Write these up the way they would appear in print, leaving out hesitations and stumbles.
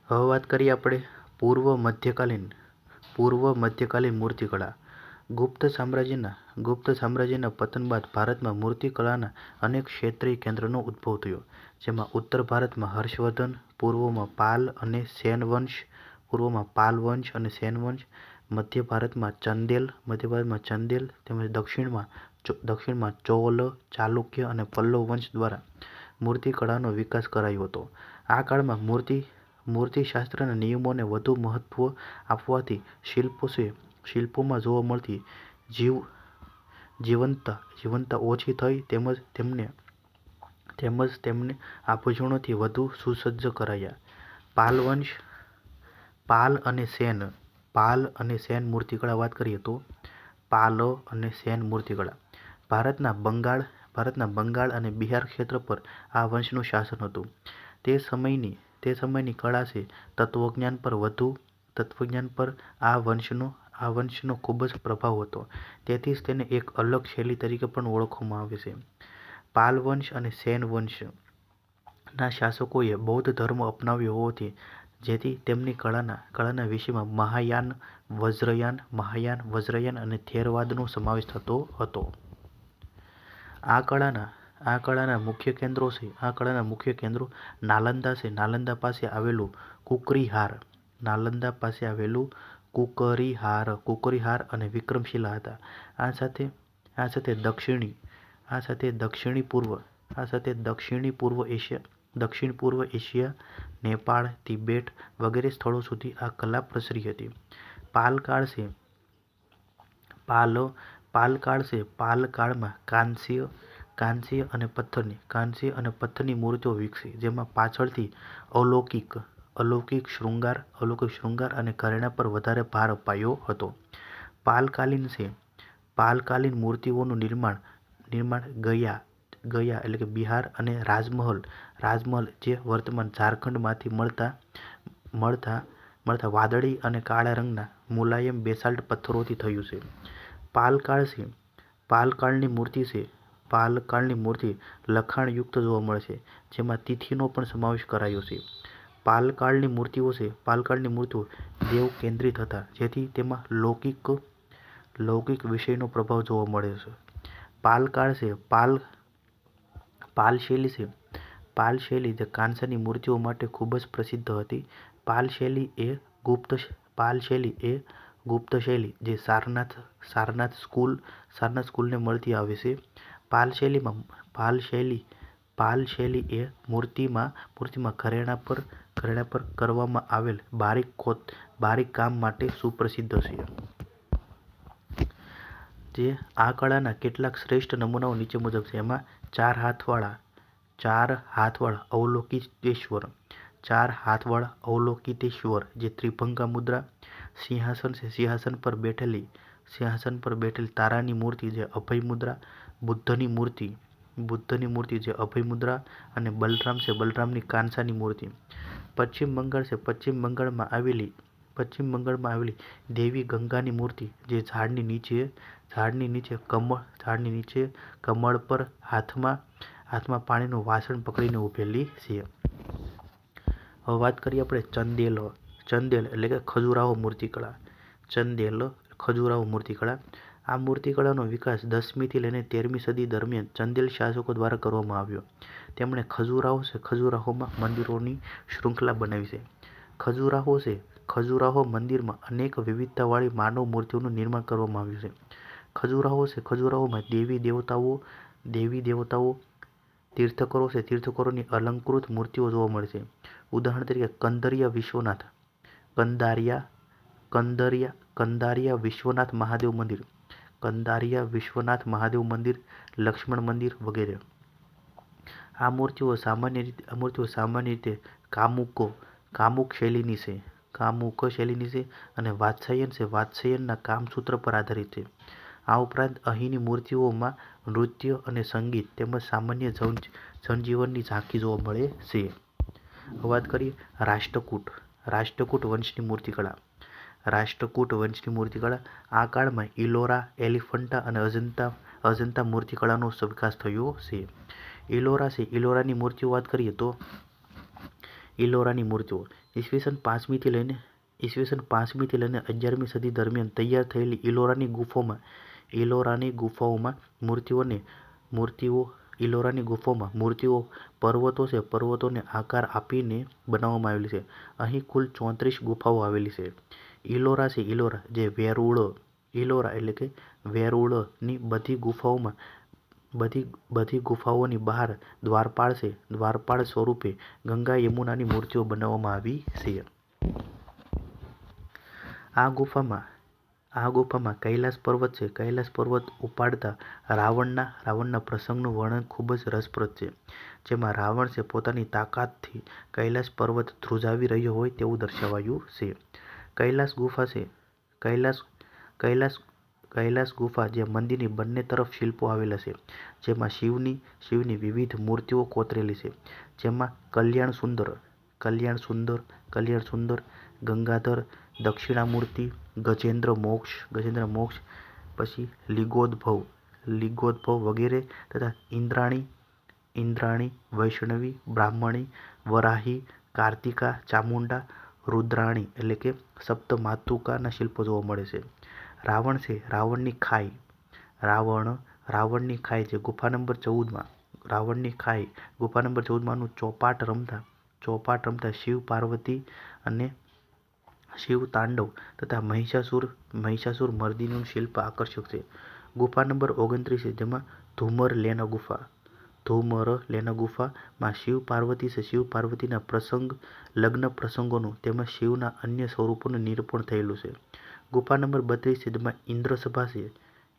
હવે વાત કરીએ આપણે પૂર્વ મધ્યકાલીન મૂર્તિકળા. ગુપ્ત સામ્રાજ્યના પતન બાદ ભારતમાં મૂર્તિકળાના અનેક ક્ષેત્રીય કેન્દ્રોનો ઉદ્ભવ થયો, જેમાં ઉત્તર ભારતમાં હર્ષવર્ધન, પૂર્વમાં પાલ અને સેન વંશ, મધ્ય ભારતમાં ચંદેલ તેમજ દક્ષિણમાં ચોલ, ચાલુક્ય અને પલ્લવ વંશ દ્વારા મૂર્તિકળાનો વિકાસ કરાયો હતો. આ કાળમાં મૂર્તિશાસ્ત્રના નિયમોને વધુ મહત્વ આપવાથી શિલ્પોમાં જોવા મળતી જીવંતતા ઓછી થઈ તેમજ તેમને આભૂષણોથી વધુ સુસજ્જ કરાયા. પાલ અને સેન મૂર્તિકળા વાત કરીએ તો પાલ અને સેન મૂર્તિકળા ભારતના બંગાળ અને બિહાર ક્ષેત્ર પર આ વંશનું શાસન હતું. તે સમયની કળા છે તત્વજ્ઞાન પર આ વંશનો ખૂબ જ પ્રભાવ હતો. તેથી જ તેને એક અલગ શૈલી તરીકે પણ ઓળખવામાં આવે છે. પાલ વંશ અને સેન વંશના શાસકોએ બૌદ્ધ ધર્મ અપનાવ્યો હોવાથી જેથી તેમની કળાના વિષયમાં મહાયાન, વજ્રયાન અને થેરવાદનો સમાવેશ થતો હતો. આ કળાના મુખ્ય કેન્દ્રો નાલંદા છે. નાલંદા પાસે આવેલું કુકરીહાર અને વિક્રમશિલા હતા. આ સાથે દક્ષિણી પૂર્વ એશિયા, નેપાળ, તિબેટ વગેરે સ્થળો સુધી આ કલા પ્રસરી હતી. પાલકાળમાં કાંસ્ય અને પથ્થરની મૂર્તિઓ વિકસી, જેમાં પાછળથી અલૌકિક શૃંગાર અને ઘરેણાં પર વધારે ભાર અપાયો હતો. પાલકાલીન મૂર્તિઓનું નિર્માણ ગયા બિહાર અને રાજમહલ જે વર્તમાન ઝારખંડમાંથી મળતા વાદળી અને કાળા રંગના મુલાયમ બેસાલ્ટ પથ્થરોથી થયું છે. પાલકાળની મૂર્તિ લખાણયુક્ત જોવા મળે છે, જેમાં તિથિનો પણ સમાવેશ કરાયો છે. પાલકાળની મૂર્તિઓ દેવ કેન્દ્રિત હતા, જેથી તેમાં લૌકિક વિષયનો પ્રભાવ જોવા મળે છે. પાલ શૈલી જે કાંસાની મૂર્તિઓ માટે ખૂબ જ પ્રસિદ્ધ હતી. પાલ શૈલી એ ગુપ્ત શૈલી જે સારનાથ સ્કૂલને મળતી આવે છે. પાલ શૈલી એ મૂર્તિમાં ઘરેણાં પર કરવામાં આવેલ બારીક કામ માટે સુપ્રસિદ્ધ છે. આ કળાના કેટલાક શ્રેષ્ઠ નમૂનાઓ નીચે મુજબ છે. એમાં ચાર હાથવાળા અવલોકિતેશ્વર જે ત્રિભંગા મુદ્રા, સિંહાસન પર બેઠેલી તારાની મૂર્તિ જે અભય મુદ્રા, બુદ્ધની મૂર્તિ જે અભય મુદ્રા અને બલરામની કાંસાની મૂર્તિ. પશ્ચિમ બંગાળમાં આવેલી દેવી ગંગાની મૂર્તિ જે ઝાડની નીચે કમળ પર હાથમાં પાણીનું વાસણ પકડીને ઊભેલી છે. હવે વાત કરીએ આપણે ચંદેલ એટલે કે ખજૂરાહો મૂર્તિકળા. આ મૂર્તિકળાનો વિકાસ 10મી થી લઈને 13મી સદી દરમિયાન ચંદેલ શાસકો દ્વારા કરવામાં આવ્યો. તેમણે ખજૂરાહોમાં મંદિરોની શૃંખલા બનાવી છે. ખજૂરાહો મંદિરમાં અનેક વિવિધતાવાળી માનવ મૂર્તિઓનું નિર્માણ કરવામાં આવ્યું છે. ખજૂરાહોમાં દેવી દેવતાઓ, તીર્થંકરોની અલંકૃત મૂર્તિઓ જોવા મળે છે. ઉદાહરણ તરીકે કંદારિયા વિશ્વનાથ મહાદેવ મંદિર, લક્ષ્મણ મંદિર વગેરે. આ મૂર્તિઓ સામાન્ય રીતે કામુક શૈલીની છે અને વાત્સ્યયનના કામસૂત્ર પર આધારિત છે. આ ઉપરાંત અહીંની મૂર્તિઓમાં નૃત્ય અને સંગીત તેમજ સામાન્ય જનજીવનની ઝાંખી જોવા મળે છે. વાત કરીએ રાષ્ટ્રકૂટ વંશની મૂર્તિકળા. આ કાળમાં ઇલોરા, એલિફન્ટા અને અજંતા મૂર્તિકળાનો વિકાસ થયો છે. ઇલોરાની મૂર્તિઓ વાત કરીએ તો ઇલોરાની મૂર્તિઓ ઈસવીસન 5મીથી લઈને 11મી સદી દરમિયાન તૈયાર થયેલી ઇલોરાની ગુફાઓમાં મૂર્તિઓ પર્વતો છે. પર્વતોને આકાર આપીને બનાવવામાં આવેલી છે. અહીં કુલ 34 ગુફાઓ આવેલી છે. ઇલોરા છે ઇલોરા જે ઇલોરા એટલે કે વેરુળની બધી ગુફાઓની બહાર દ્વારપાળ છે. દ્વારપાળ સ્વરૂપે ગંગા યમુનાની મૂર્તિઓ બનાવવામાં આવી છે. આ ગુફામાં કૈલાસ પર્વત છે. કૈલાસ પર્વત ઉપાડતા રાવણના પ્રસંગનું વર્ણન ખૂબ જ રસપ્રદ છે. જેમાં રાવણ છે પોતાની તાકાતથી કૈલાસ પર્વત ધ્રુજાવી રહ્યો હોય તેવું દર્શાવાયું છે. કૈલાસ ગુફા છે કૈલાસ ગુફા જે મંદિરની બંને તરફ શિલ્પો આવેલા છે. જેમાં શિવની વિવિધ મૂર્તિઓ કોતરેલી છે. જેમાં કલ્યાણ સુંદર, ગંગાધર, દક્ષિણામૂર્તિ, ગજેન્દ્ર મોક્ષ, પછી લિંગોદ્ભવ વગેરે તથા ઇન્દ્રાણી, વૈષ્ણવી, બ્રાહ્મણી, વરાહી, કાર્તિકા, ચામુંડા, રુદ્રાણી એટલે કે સપ્તમાતૃકાના શિલ્પો જોવા મળે છે. રાવણ છે રાવણની ખાઈ છે ગુફા નંબર 14નું ચોપાટ રમતા શિવ, પાર્વતી અને શિવ તાંડવ તથા મહિષાસુર મર્દિનીનું શિલ્પ આકર્ષક છે. ગુફા નંબર 29 છે જેમાં ધુમર લેના ગુફામાં શિવ પાર્વતી છે. શિવ પાર્વતીના લગ્ન પ્રસંગોનું તેમજ શિવના અન્ય સ્વરૂપોનું નિરૂપણ થયેલું છે. ગુફા નંબર 32 છે જેમાં ઇન્દ્રસભા છે.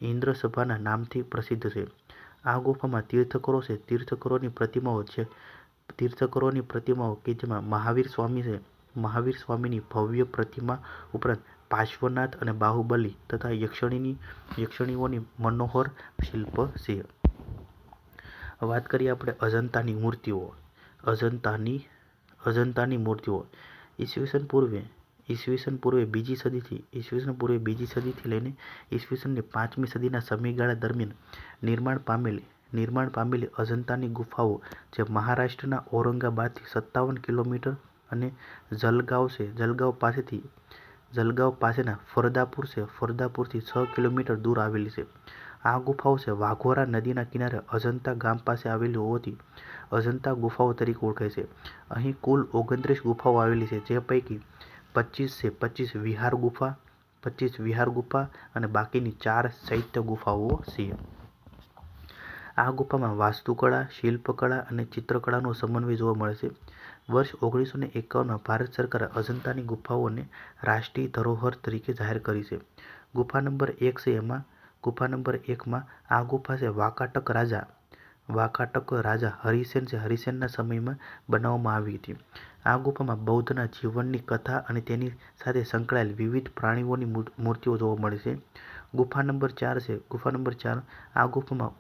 ઇન્દ્રસભાના નામથી પ્રસિદ્ધ છે. આ ગુફામાં તીર્થંકરો છે. તીર્થંકરોની પ્રતિમાઓ કે જેમાં મહાવીર સ્વામી છે. મહાવીર સ્વામીની ભવ્ય પ્રતિમા ઉપરાંત પાર્શ્વનાથ અને બાહુબલી તથા યક્ષણીઓની મનોહર શિલ્પ છે. વાત કરીએ આપણે અજંતાની મૂર્તિઓ. ઈસવીસન પૂર્વે બીજી સદીથી લઈને ઈસવીસનની 5મી સદીના સમયગાળા દરમિયાન નિર્માણ પામેલી અજંતાની ગુફાઓ જે મહારાષ્ટ્રના ઔરંગાબાદથી 57 કિલોમીટર અને જલગાંવ પાસેના ફરદાપુરથી 6 કિલોમીટર દૂર આવેલી છે. આ ગુફાઓ છે વાઘોરા નદીના કિનારે અજંતા ગામ પાસે આવેલી હોવાથી અજંતા ગુફાઓ તરીકે ઓળખાય છે. અહીં કુલ 29 ગુફાઓ આવેલી છે. જે પૈકી 25 વિહાર ગુફા અને બાકીની 4 ચૈત્ય ગુફાઓ છે. આ ગુફામાં વાસ્તુકળા, શિલ્પકળા અને ચિત્રકળાનો સમન્વય જોવા મળે છે. વર્ષ 1951માં ભારત સરકારે અજંતાની ગુફાઓને રાષ્ટ્રીય ધરોહર તરીકે જાહેર કરી છે. ગુફા નંબર 1માં આ ગુફા છે વાકાટક રાજા હરિસેનના સમયમાં બનાવવામાં આવી હતી. આ ગુફામાં બૌદ્ધના જીવનની કથા અને તેની સાથે સંકળાયેલ વિવિધ પ્રાણીઓની મૂર્તિઓ જોવા મળે છે. ગુફા નંબર 4 આ ગુફામાં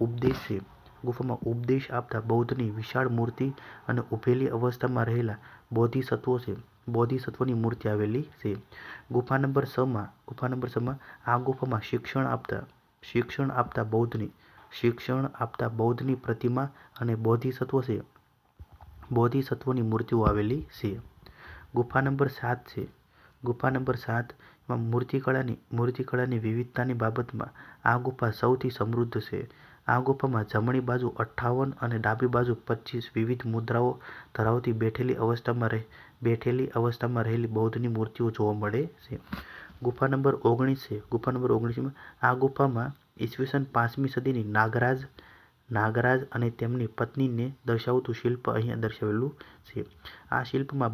ઉપદેશ આપતા બૌદ્ધની વિશાળ મૂર્તિ અને ઉભેલી અવસ્થામાં રહેલા બોધિસત્વની મૂર્તિ આવેલી છે. ગુફા નંબર 6માં આ ગુફામાં શિક્ષણ આપતા બૌદ્ધની પ્રતિમા અને બોધિસત્વની મૂર્તિઓ આવેલી છે. ગુફા નંબર 7માં મૂર્તિકળાની વિવિધતાની બાબતમાં આ ગુફા સૌથી સમૃદ્ધ છે. આ ગુફામાં જમણી બાજુ 58 અને ડાબી બાજુ 25 વિવિધ મુદ્રાઓ ધરાવતી બેઠેલી અવસ્થામાં રહેલી બૌદ્ધની મૂર્તિઓ જોવા મળે છે. ગુફા નંબર 19 આ ગુફામાં ઈસવીસન 5મી સદીની નાગરાજ અને તેમની પત્નીને દર્શાવતું શિલ્પ અહીંયા દર્શાવેલું છે. આ શિલ્પમાં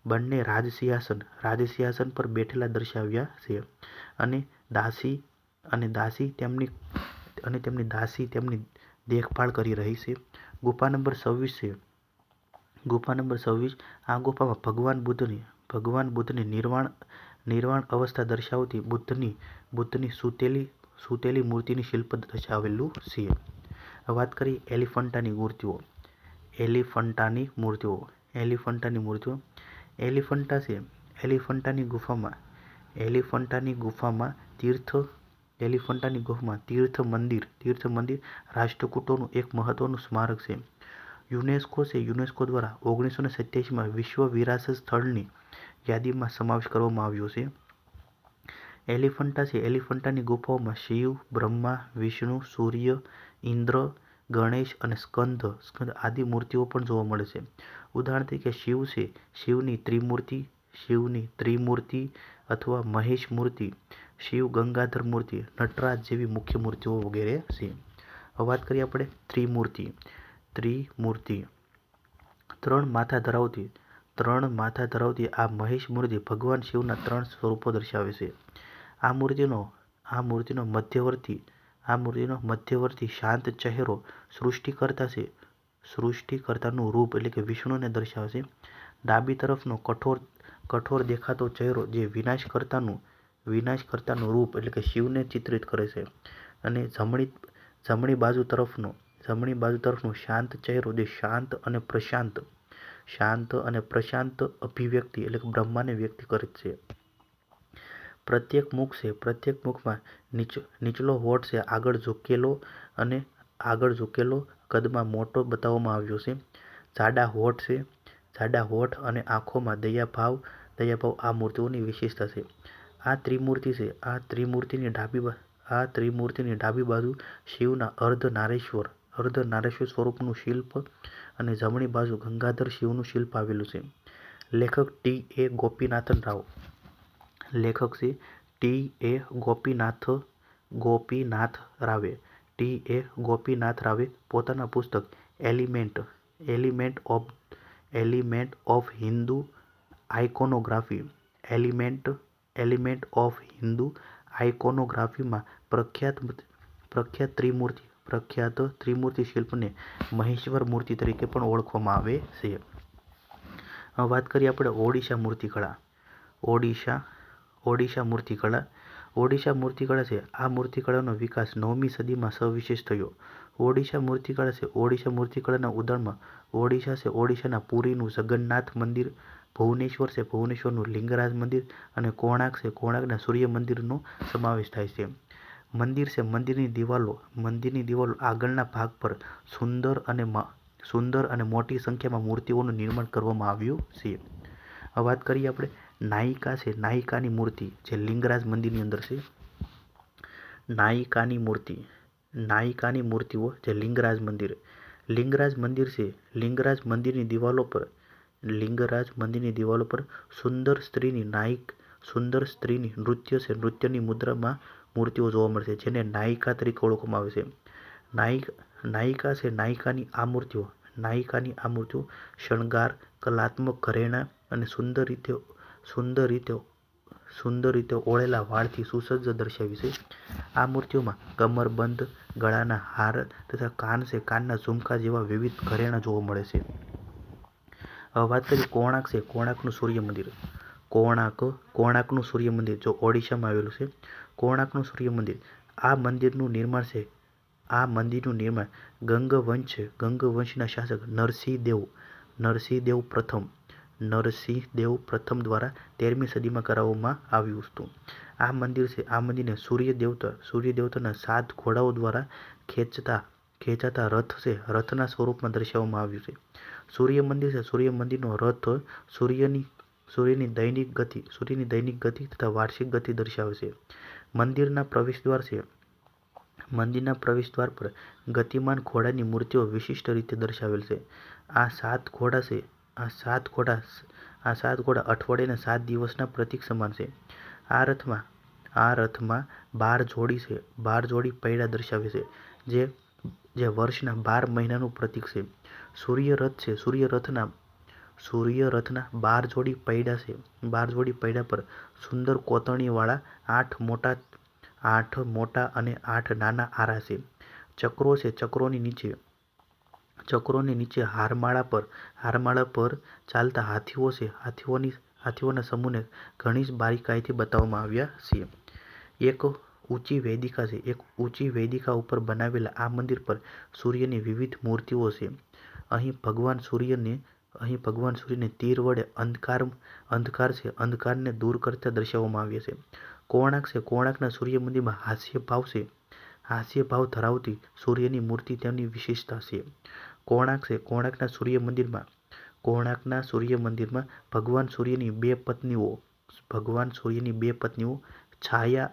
બંને રાજસિંહાસન પર બેઠેલા દર્શાવ્યા છે અને દાસી તેમની દેખભાળ કરી રહી છે. ગુફા નંબર 26 આ ગુફામાં ભગવાન બુદ્ધની નિર્વાણ અવસ્થા દર્શાવતી બુદ્ધની સૂતેલી મૂર્તિની શિલ્પ દર્શાવેલું છે. વાત કરીએ એલિફન્ટાની મૂર્તિઓ. એલિફન્ટાની ગુફામાં તીર્થ મંદિર રાષ્ટ્રકૂટોનું એક મહત્વનું સ્મારક છે. યુનેસ્કો દ્વારા 1987માં વિશ્વ વિરાસત સ્થળની યાદીમાં સમાવેશ કરવામાં આવ્યો છે. એલિફન્ટાની ગુફાઓમાં શિવ, બ્રહ્મા, વિષ્ણુ, સૂર્ય, ઇન્દ્ર, ગણેશ અને સ્કંદ આદિ મૂર્તિઓ પણ જોવા મળે છે. ઉદાહરણ તરીકે શિવ છે, શિવની ત્રિમૂર્તિ અથવા મહેશ મૂર્તિ, શિવ ગંગાધર મૂર્તિ, નટરાજ જેવી મુખ્ય મૂર્તિઓ વગેરે છે. હવે વાત કરીએ આપણે ત્રિમૂર્તિ. 3 માથા ધરાવતી આ મહેશ મૂર્તિ ભગવાન શિવના 3 સ્વરૂપો દર્શાવે છે. આ મૂર્તિનો મધ્યવર્તી શાંત ચહેરો સૃષ્ટિકર્તાનું રૂપ એટલે કે વિષ્ણુને દર્શાવે છે. ડાબી તરફનો કઠોર દેખાતો ચહેરો જે વિનાશકર્તાનું રૂપ એટલે કે શિવને ચિત્રિત કરે છે. અને જમણી બાજુ તરફનો શાંત ચહેરો જે શાંત અને પ્રશાંત અભિવ્યક્તિ એટલે કે બ્રહ્માને વ્યક્ત કરે છે. પ્રત્યેક મુખમાં નીચલો હોઠ છે આગળ ઝૂકેલો કદમાં મોટો બતાવવામાં આવ્યો છે. જાડા હોઠ અને આંખોમાં દયાભાવ આ મૂર્તિઓની વિશેષતા છે. આ ત્રિમૂર્તિની ડાબી બાજુ શિવના અર્ધનારેશ્વર સ્વરૂપનું શિલ્પ અને જમણી બાજુ ગંગાધર શિવનું શિલ્પ આવેલું છે. લેખક ટી. એ. ગોપીનાથ રાવે પોતાના પુસ્તક એલિમેન્ટ ઓફ હિન્દુ આઇકોનોગ્રાફીમાં પ્રખ્યાત ત્રિમૂર્તિ શિલ્પને મહેશ્વર મૂર્તિ તરીકે પણ ઓળખવામાં આવે છે. હવે વાત કરીએ આપણે ઓડિશા મૂર્તિકળા. ઓડિશા મૂર્તિકળા છે. આ મૂર્તિકળાનો વિકાસ 9મી સદીમાં સવિશેષ થયો. ઓડિશા મૂર્તિકળાના ઉદાહરણમાં ઓડિશાના પુરીનું જગન્નાથ મંદિર, ભુવનેશ્વરનું લિંગરાજ મંદિર અને કોણાર્કના સૂર્ય મંદિરનો સમાવેશ થાય છે. મંદિરની દિવાલો આગળના ભાગ પર સુંદર અને મોટી સંખ્યામાં મૂર્તિઓનું નિર્માણ કરવામાં આવ્યું છે. હવે વાત કરીએ આપણે નાયિકાની મૂર્તિ જે લિંગરાજ મંદિરની અંદર છે. નાયિકાની મૂર્તિઓ જે લિંગરાજ મંદિર છે. લિંગરાજ મંદિરની દિવાલો પર સુંદર સ્ત્રીની નૃત્યની મુદ્રામાં મૂર્તિઓ જોવા મળે છે જેને નાયિકા તરીકે ઓળખવામાં આવે છે. નાયિકાની આ મૂર્તિઓ શણગાર, કલાત્મક ઘરેણાં અને સુંદર રીતે ઓળેલા વાળથી સુસજ્જ દર્શાવી છે. આ મૂર્તિઓમાં કમરબંધ, ગળાના હાર તથા કાનના ઝુમકા જેવા વિવિધ ઘરેણાં જોવા મળે છે. હવે વાત કરીએ કોણાર્કનું સૂર્ય મંદિર. કોણાર્કનું સૂર્ય મંદિર જો ઓડિશામાં આવેલું છે. કોણાર્કનું સૂર્ય મંદિર. આ મંદિરનું નિર્માણ ગંગવંશના શાસક નરસિંહદેવ પ્રથમ દ્વારા 13મી સદીમાં કરાવવામાં આવ્યું હતું. આ મંદિરને સૂર્ય દેવતાના 7 ઘોડાઓ દ્વારા ખેંચાતા રથના સ્વરૂપમાં દર્શાવવામાં આવ્યું છે. સૂર્ય મંદિરનો રથ સૂર્યની દૈનિક ગતિ તથા વાર્ષિક ગતિ દર્શાવે છે. મંદિરના પ્રવેશદ્વાર પર ગતિમાન ઘોડાની મૂર્તિઓ વિશિષ્ટ રીતે દર્શાવેલ છે. આ 7 ઘોડા અઠવાડિયાના 7 દિવસના પ્રતીક સમાન છે. આ રથમાં 12 જોડી પૈડા દર્શાવે છે જે વર્ષના 12 મહિનાનું પ્રતીક છે. સૂર્યરથના 12 જોડી પૈડા છે. 12 જોડી પૈડા પર સુંદર કોતરણીવાળા 8 મોટા અને 8 નાના આરા છે. ચક્રો છે. ચક્રોની નીચે હારમાળા પર ચાલતા હાથીઓ છે. હાથીઓના સમૂહને ઘણી બારીકાઈથી બતાવવામાં આવ્યા છે. એક ઊંચી વેદિકા ઉપર બનાવેલા આ મંદિર પર સૂર્યની વિવિધ મૂર્તિઓ છે. અહીં ભગવાન સૂર્યને તીર વડે અંધકારને દૂર કરતા દર્શાવવામાં આવ્યા છે. કોણાર્કના સૂર્ય મંદિરમાં હાસ્ય ભાવ ધરાવતી સૂર્યની મૂર્તિ તેમની વિશેષતા છે. કોણાર્ક છે, કોણાર્કના સૂર્ય મંદિરમાં ભગવાન સૂર્યની બે પત્નીઓ છાયા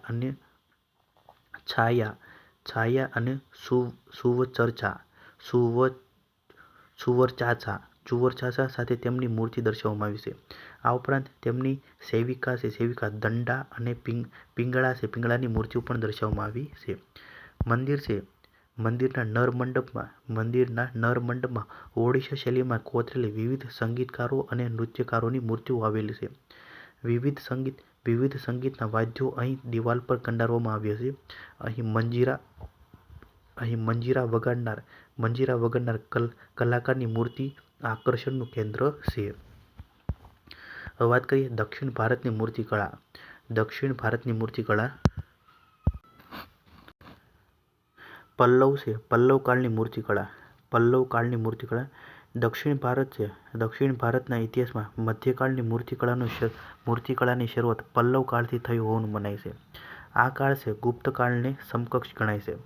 અને સુવર્ચાસા સાથે તેમની મૂર્તિ દર્શાવવામાં આવી છે. આ ઉપરાંત તેમની સેવિકા દંડા અને પિંગળાની મૂર્તિઓ પણ દર્શાવવામાં આવી છે. મંદિર છે, મંદિરના નરમંડપમાં ઓડિશા શૈલીમાં કોતરેલી વિવિધ સંગીતકારો અને નૃત્યકારોની મૂર્તિઓ આવેલી છે. વિવિધ સંગીતના વાદ્યો અહીં દિવાલ પર કંડારવામાં આવ્યા છે. અહીં મંજીરા વગાડનાર કલાકારની મૂર્તિ આકર્ષણનું કેન્દ્ર છે. હવે વાત કરીએ દક્ષિણ ભારતની મૂર્તિકળા. પલ્લવ છે, પલ્લવ કાળની મૂર્તિકળા. દક્ષિણ ભારતના ઇતિહાસમાં મધ્યકાળની મૂર્તિકળાની શરૂઆત પલ્લવ કાળથી થઈ હોવાનું મનાય છે. આ કાળ છે ગુપ્ત કાળને સમકક્ષ ગણાય છે.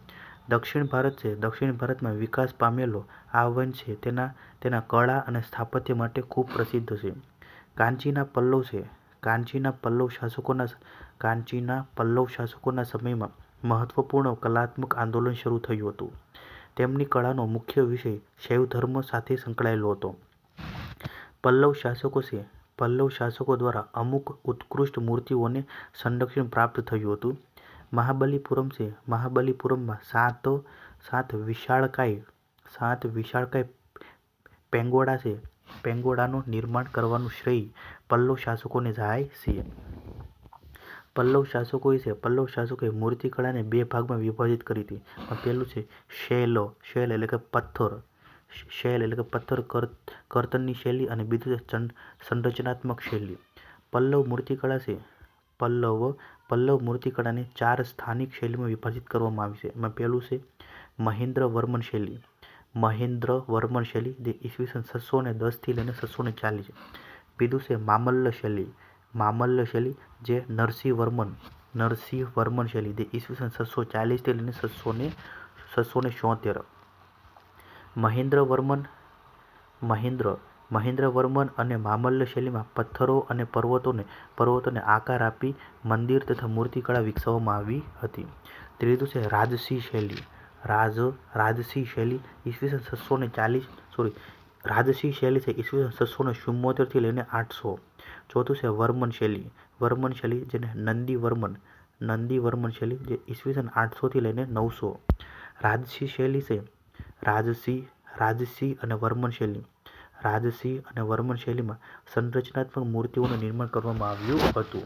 દક્ષિણ ભારતમાં વિકાસ પામેલો આ વંશ છે તેના કળા અને સ્થાપત્ય માટે ખૂબ પ્રસિદ્ધ છે. કાંચીના પલ્લવ શાસકોના સમયમાં મહત્વપૂર્ણ કલાત્મક આંદોલન શરૂ થયું હતું. તેમની કળાનો મુખ્ય વિષય શૈવ ધર્મ સાથે સંકળાયેલો હતો. પલ્લવ શાસકો દ્વારા અમુક ઉત્કૃષ્ટ મૂર્તિઓને સંરક્ષણ પ્રાપ્ત થયું હતું. મહાબલીપુરમમાં સાત વિશાળકાય પેગોડાનું નિર્માણ કરવાનું શ્રેય પલ્લવ શાસકોને જાય છે. પલ્લવ શાસકોએ મૂર્તિકળાને બે ભાગમાં વિભાજિત કરી હતી. પહેલું છે શૈલ એટલે કે પથ્થર કર્તનની શૈલી અને બીજું છે સંરચનાત્મક શૈલી. પલ્લવ મૂર્તિકળાને 4 સ્થાનિક શૈલીમાં વિભાજિત કરવામાં આવી છે. એમાં પહેલું છે મહેન્દ્ર વર્મન શૈલી જે ઈસવીસન 610 થી લઈને 640 છે. બીજું છે મામલ્લ શૈલી જે નરસિંહ વર્મન શૈલી જે ઈસવીસન 640 થી લઈને 676. મહેન્દ્ર વર્મન અને મામલ્લ શૈલીમાં પથ્થરો અને પર્વતોને આકાર આપી મંદિર તથા મૂર્તિકળા વિકસાવવામાં આવી હતી. ત્રીજું છે રાજસી શૈલી ઈસવીસન 674 થી લઈને 800. ચોથું છે વર્મન શૈલી જેને નંદી વર્મન શૈલી જે ઈસવીસન 800 થી લઈને 900. રાજસી શૈલી છે રાજસી અને વર્મન શૈલીમાં સંરચનાત્મક મૂર્તિઓનું નિર્માણ કરવામાં આવ્યું હતું.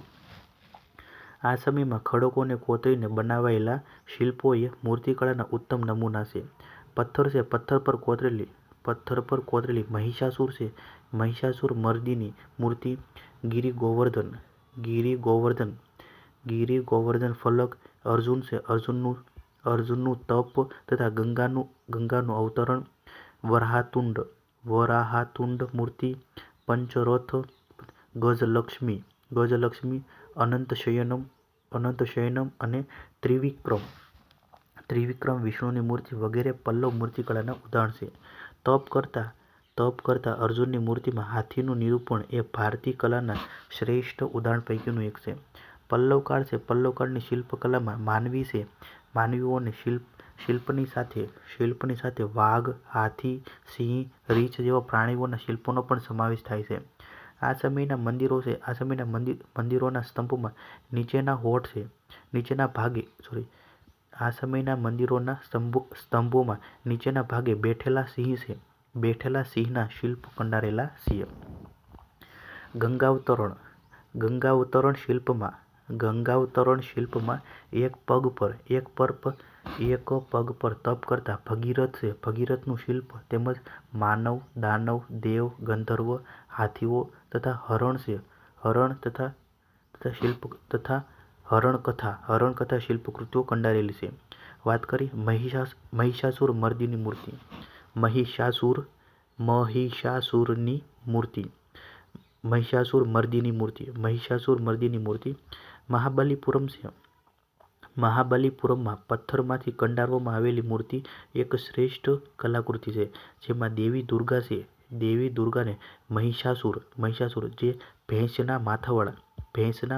આ સમયમાં ખડકોને કોતરીને બનાવાયેલા શિલ્પો એ મૂર્તિકળાના ઉત્તમ નમૂના છે. પથ્થર પર કોતરેલી મહિષાસુર મર્દિની મૂર્તિ, ગિરિ ગોવર્ધન ફલક, અર્જુનનું તપ તથા ગંગાનું અવતરણ, વરાહાતુંડ મૂર્તિ, પંચરથ, ગજલક્ષ્મી, અનંતશયનમ અને ત્રિવિક્રમ વિષ્ણુની મૂર્તિ વગેરે પલ્લવ મૂર્તિકળાના ઉદાહરણ છે. તપ કરતા અર્જુનની મૂર્તિમાં હાથીનું નિરૂપણ એ ભારતીય કલાના શ્રેષ્ઠ ઉદાહરણ પૈકીનું એક છે. પલ્લવ કાળની શિલ્પકલામાં માનવીઓને શિલ્પની સાથે વાઘ, હાથી, સિંહ, રીંછ જેવા પ્રાણીઓના શિલ્પોનો પણ સમાવેશ થાય છે. આ સમયના મંદિરોના સ્તંભોમાં નીચેના ભાગે બેઠેલા સિંહના શિલ્પો કંડારેલા છે. ગંગાવતરણ શિલ્પમાં એક પગ પર તપ કરતા ભગીરથનું શિલ્પ તેમજ માનવ, દાનવ, દેવ, ગંધર્વ, હાથીઓ તથા હરણકથા શિલ્પકૃતિઓ કંડારેલી છે. વાત કરી મહિષાસુર મર્દિની મૂર્તિ. મહાબલીપુરમ મહાબલીપુરમમાં પથ્થરમાંથી કંડારવામાં આવેલી મૂર્તિ એક શ્રેષ્ઠ કલાકૃતિ છે, જેમાં દેવી દુર્ગા છે. દેવી દુર્ગાને મહિષાસુર જે ભેંસના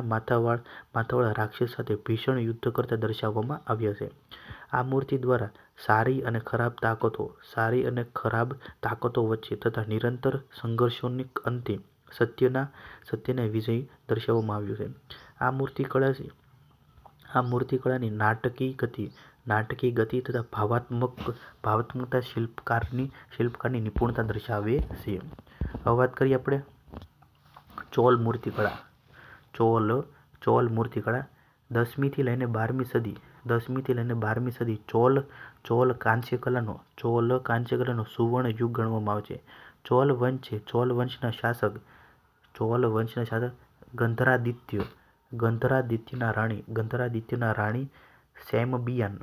માથાવાળા રાક્ષસ સાથે ભીષણ યુદ્ધ કરતા દર્શાવવામાં આવ્યા છે. આ મૂર્તિ દ્વારા સારી અને ખરાબ તાકતો વચ્ચે થતા નિરંતર સંઘર્ષોને અંતે સત્યના વિજય દર્શાવવામાં આવ્યું છે. આ મૂર્તિકળાની નાટકી ગતિ તથા ભાવાત્મકતા શિલ્પકારની નિપુણતા દર્શાવે છે. હવે વાત કરીએ આપણે ચોલ મૂર્તિકળા. ચોલ મૂર્તિકળા 10મી થી લઈને 12મી સદી ચોલ કાંસ્યકલાનો સુવર્ણ યુગ ગણવામાં આવે છે. ચોલ વંશના શાસક ગંધરાદિત્યના રાણી સેમબિયાન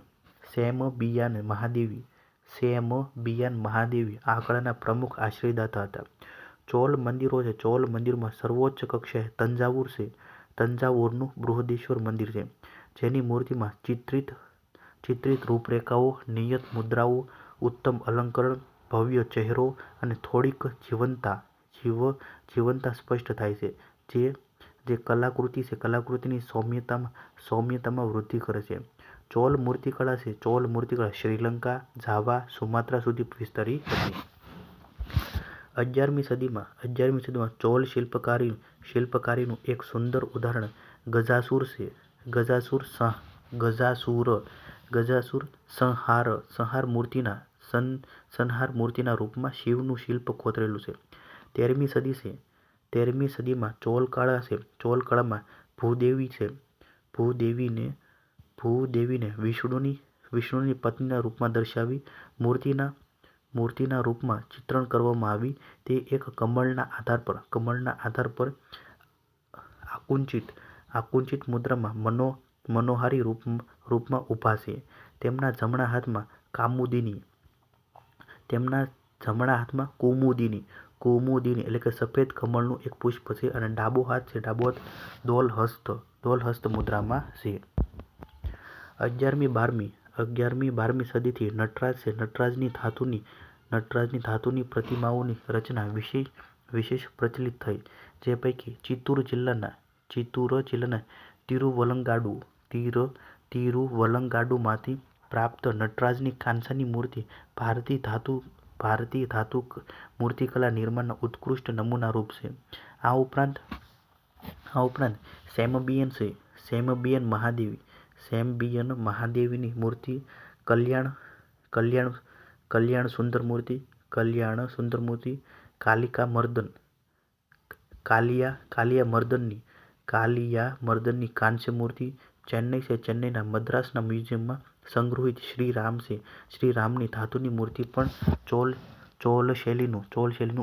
મહાદેવી આ કળાના પ્રમુખ આશ્રયદાતા હતા. ચોલ મંદિરોમાં સર્વોચ્ચ કક્ષાએ તંજાવુરનું બૃહદેશ્વર મંદિર છે, જેની મૂર્તિમાં ચિત્રિત રૂપરેખાઓ, નિયત મુદ્રાઓ, ઉત્તમ અલંકરણ, ભવ્ય ચહેરો અને થોડીક જીવંતતા સ્પષ્ટ થાય છે, જે કલાકૃતિની સૌમ્યતામાં વૃદ્ધિ કરે છે. ચોલ મૂર્તિકળા શ્રીલંકા, જાવા, સુમાત્રા સુધી વિસ્તરી હતી. 11મી સદીમાં ચોલ શિલ્પકારીનું એક સુંદર ઉદાહરણ ગજાસુર સંહાર મૂર્તિના રૂપમાં શિવનું શિલ્પ કોતરેલું છે. 13મી સદીમાં ચોલ કળામાં ભૂદેવીને વિષ્ણુની પત્નીના રૂપમાં દર્શાવી મૂર્તિના રૂપમાં ચિત્રણ કરવામાં આવી. તે એક કમળના આધાર પર આકુંચિત મુદ્રામાં મનોહારી રૂપમાં ઊભા છે. તેમના જમણા હાથમાં કુમુદિની એટલે કે સફેદ કમળનું એક પુષ્પ છે અને ડાબો હાથ દોલહસ્ત મુદ્રામાં છે. 11મી-12મી સદીથી નટરાજની ધાતુની પ્રતિમાઓની રચના વિશેષ પ્રચલિત થઈ. જે પૈકી ચિત્તૂર જિલ્લાના તિરુવલંગાડુમાંથી પ્રાપ્ત નટરાજની કાંસાની મૂર્તિ ભારતીય ધાતુ મૂર્તિકલા નિર્માણના ઉત્કૃષ્ટ નમૂનારૂપ છે. આ ઉપરાંત સેમબિયન મહાદેવીની મૂર્તિ, કલ્યાણ સુંદર મૂર્તિ, કાલિયામર્દનની કાંસ્ય મૂર્તિ, ચેન્નઈના મદ્રાસના મ્યુઝિયમમાં સંગ્રહિત શ્રીરામની ધાતુની મૂર્તિ પણ ચોલ શૈલીનું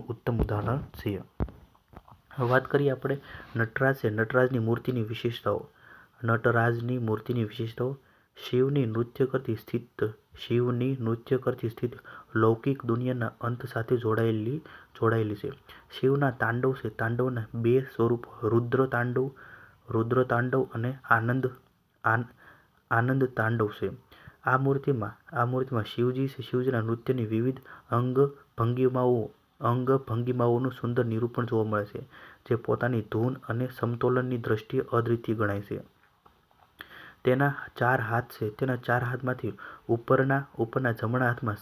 ઉત્તમ ઉદાહરણ છે. હવે વાત કરીએ આપણે નટરાજની મૂર્તિની વિશેષતાઓ. શિવની નૃત્ય કરતી સ્થિતિ લૌકિક દુનિયાના અંત સાથે જોડાયેલી છે. શિવના તાંડવના બે સ્વરૂપો રુદ્ર તાંડવ અને આનંદ તાંડવ છે. આ મૂર્તિમાં શિવજીના નૃત્યની વિવિધ અંગભંગિમાઓનું સુંદર નિરૂપણ જોવા મળે છે, જે પોતાની ધૂન અને સમતોલનની દ્રષ્ટિએ અદ્વિતીય ગણાય છે. તેના 4 હાથ છે. તેના 4 હાથમાંથી ઉપરના જમણા હાથમાં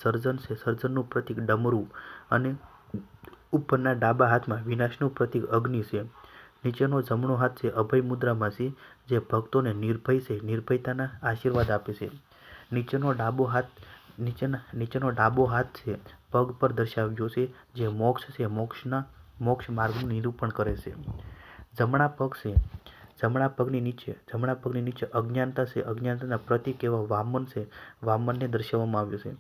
સર્જનનું પ્રતીક ડમરું અને ઉપરના ડાબા હાથમાં વિનાશનું પ્રતીક અગ્નિ છે. નીચેનો જમણો હાથ અભય મુદ્રામાં છે, જે ભક્તોને નિર્ભયતાના આશીર્વાદ આપે છે. નીચેનો ડાબો હાથ પગ પર દર્શાવ્યો છે, જે મોક્ષ માર્ગનું નિરૂપણ કરે છે. જમણા પગની નીચે અજ્ઞાનતા છે. અજ્ઞાનતાના પ્રતીક એવા વામનને દર્શાવવામાં આવ્યો છે.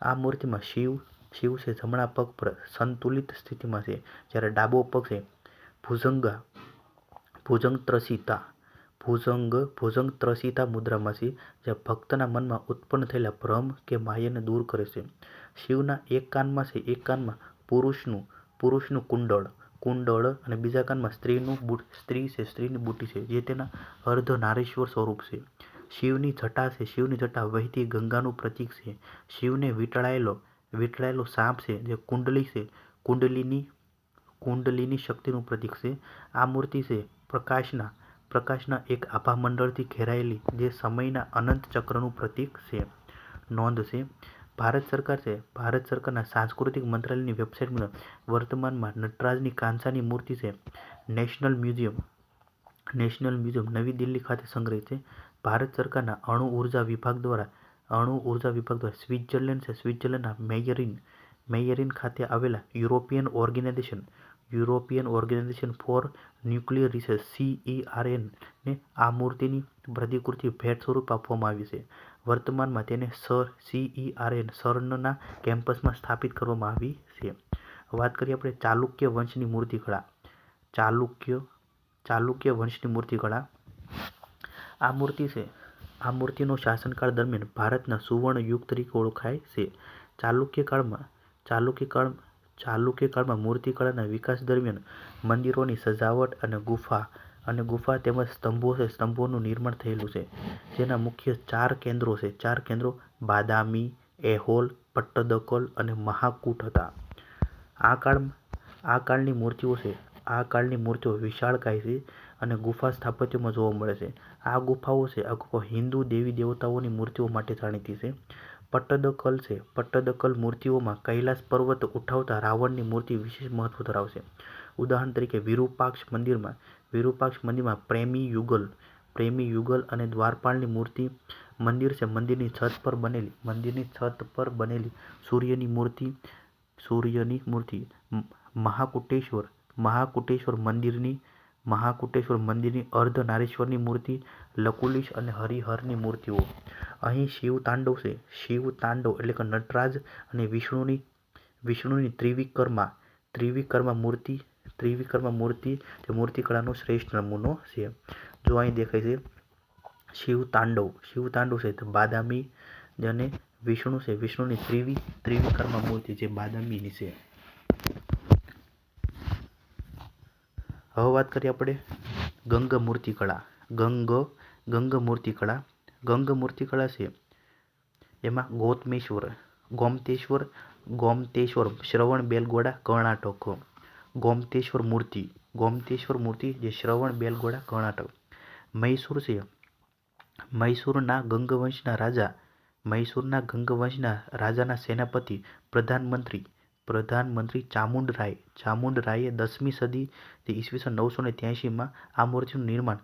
આ મૂર્તિમાં શિવ જમણા પગ પર સંતુલિત સ્થિતિમાં છે, જ્યારે ડાબો પગ ભુજંગત્રસિતા મુદ્રામાં છે, જે ભક્તના મનમાં ઉત્પન્ન થયેલા ભ્રમ કે માયાને દૂર કરે છે. શિવના એક કાનમાં પુરુષનું કુંડળ અને બીજા કાનમાં સ્ત્રીની બુટી છે, જે તેના અર્ધનારીશ્વર સ્વરૂપ છે. શિવની જટા છે, શિવની જટા વહેતી ગંગાનું પ્રતીક છે. શિવને વીંટળાયેલો સાપ છે જે કુંડલી છે, કુંડલીની શક્તિનું પ્રતીક છે. આ મૂર્તિ છે પ્રકાશના એક આભામંડળથી ઘેરાયેલી, જે સમયના અનંત ચક્રનું પ્રતીક છે. નોંધ છે ભારત સરકારના સાંસ્કૃતિક મંત્રાલયની વેબસાઇટ મુજબ વર્તમાનમાં નટરાજની કાંસાની મૂર્તિ છે નેશનલ મ્યુઝિયમ નવી દિલ્હી ખાતે સંગ્રહિત છે. ભારત સરકારના અણુ ઉર્જા વિભાગ દ્વારા સ્વિટ્ઝરલેન્ડના મેયરીન ખાતે આવેલા European Organisation for Nuclear Research CERN ને આ મૂર્તિની પ્રતિકૃતિ ભેટ સ્વરૂપે આપવામાં આવી છે. વર્તમાનમાં તેને CERNના કેમ્પસમાં સ્થાપિત કરવામાં આવી છે. વાત કરીએ આપણે ચાલુક્ય વંશની મૂર્તિકળા. ચાલુક્ય વંશની મૂર્તિકળા. આ મૂર્તિનો શાસનકાળ દરમિયાન ભારતના સુવર્ણ યુગ તરીકે ઓળખાય છે. ચાલુક્ય કાળમાં મૂર્તિકળાના વિકાસ દરમિયાન મંદિરોની સજાવટ અને ગુફા તેમજ સ્તંભોનું નિર્માણ થયેલું છે, જેના મુખ્ય ચાર કેન્દ્રો બાદામી, એહોલ, પટ્ટદકલ અને મહાકૂટ હતા. આ કાળની મૂર્તિઓ વિશાળકાય છે અને ગુફા સ્થાપત્યમાં જોવા મળે છે. આ ગુફાઓ હિન્દુ દેવી દેવતાઓની મૂર્તિઓ માટે જાણીતી છે. પટ્ટદકલ મૂર્તિઓમાં કૈલાસ પર્વત ઉઠાવતા રાવણની મૂર્તિ વિશેષ મહત્વ ધરાવશે. ઉદાહરણ તરીકે વિરૂપાક્ષ મંદિરમાં પ્રેમી યુગલ અને દ્વારપાળની મંદિર છે. મંદિરની છત પર બનેલી સૂર્યની મૂર્તિ મહાકુટેશ્વર મંદિરની અર્ધનારીશ્વરની મૂર્તિ, લકુલિશ અને હરિહરની મૂર્તિઓ. અહીં શિવતાંડવ એટલે કે નટરાજ અને વિષ્ણુની ત્રિવિક્રમા મૂર્તિ તે મૂર્તિકળાનો શ્રેષ્ઠ નમૂનો છે. જો અહીં દેખાય છે શિવતાંડવ છે બાદામી અને વિષ્ણુની ત્રિવિક્રમા મૂર્તિ જે બાદામીની છે. હવે વાત કરીએ આપણે ગંગ મૂર્તિકળા છે. એમાં ગોમતેશ્વર શ્રવણબેલગોળા કર્ણાટક. ગોમતેશ્વર મૂર્તિ જે શ્રવણબેલગોળા કર્ણાટક. મૈસૂરના ગંગવંશના રાજાના સેનાપતિ પ્રધાનમંત્રી ચામુંડરાયે 10મી સદીથી ઈસવીસન 983માં આ મૂર્તિનું નિર્માણ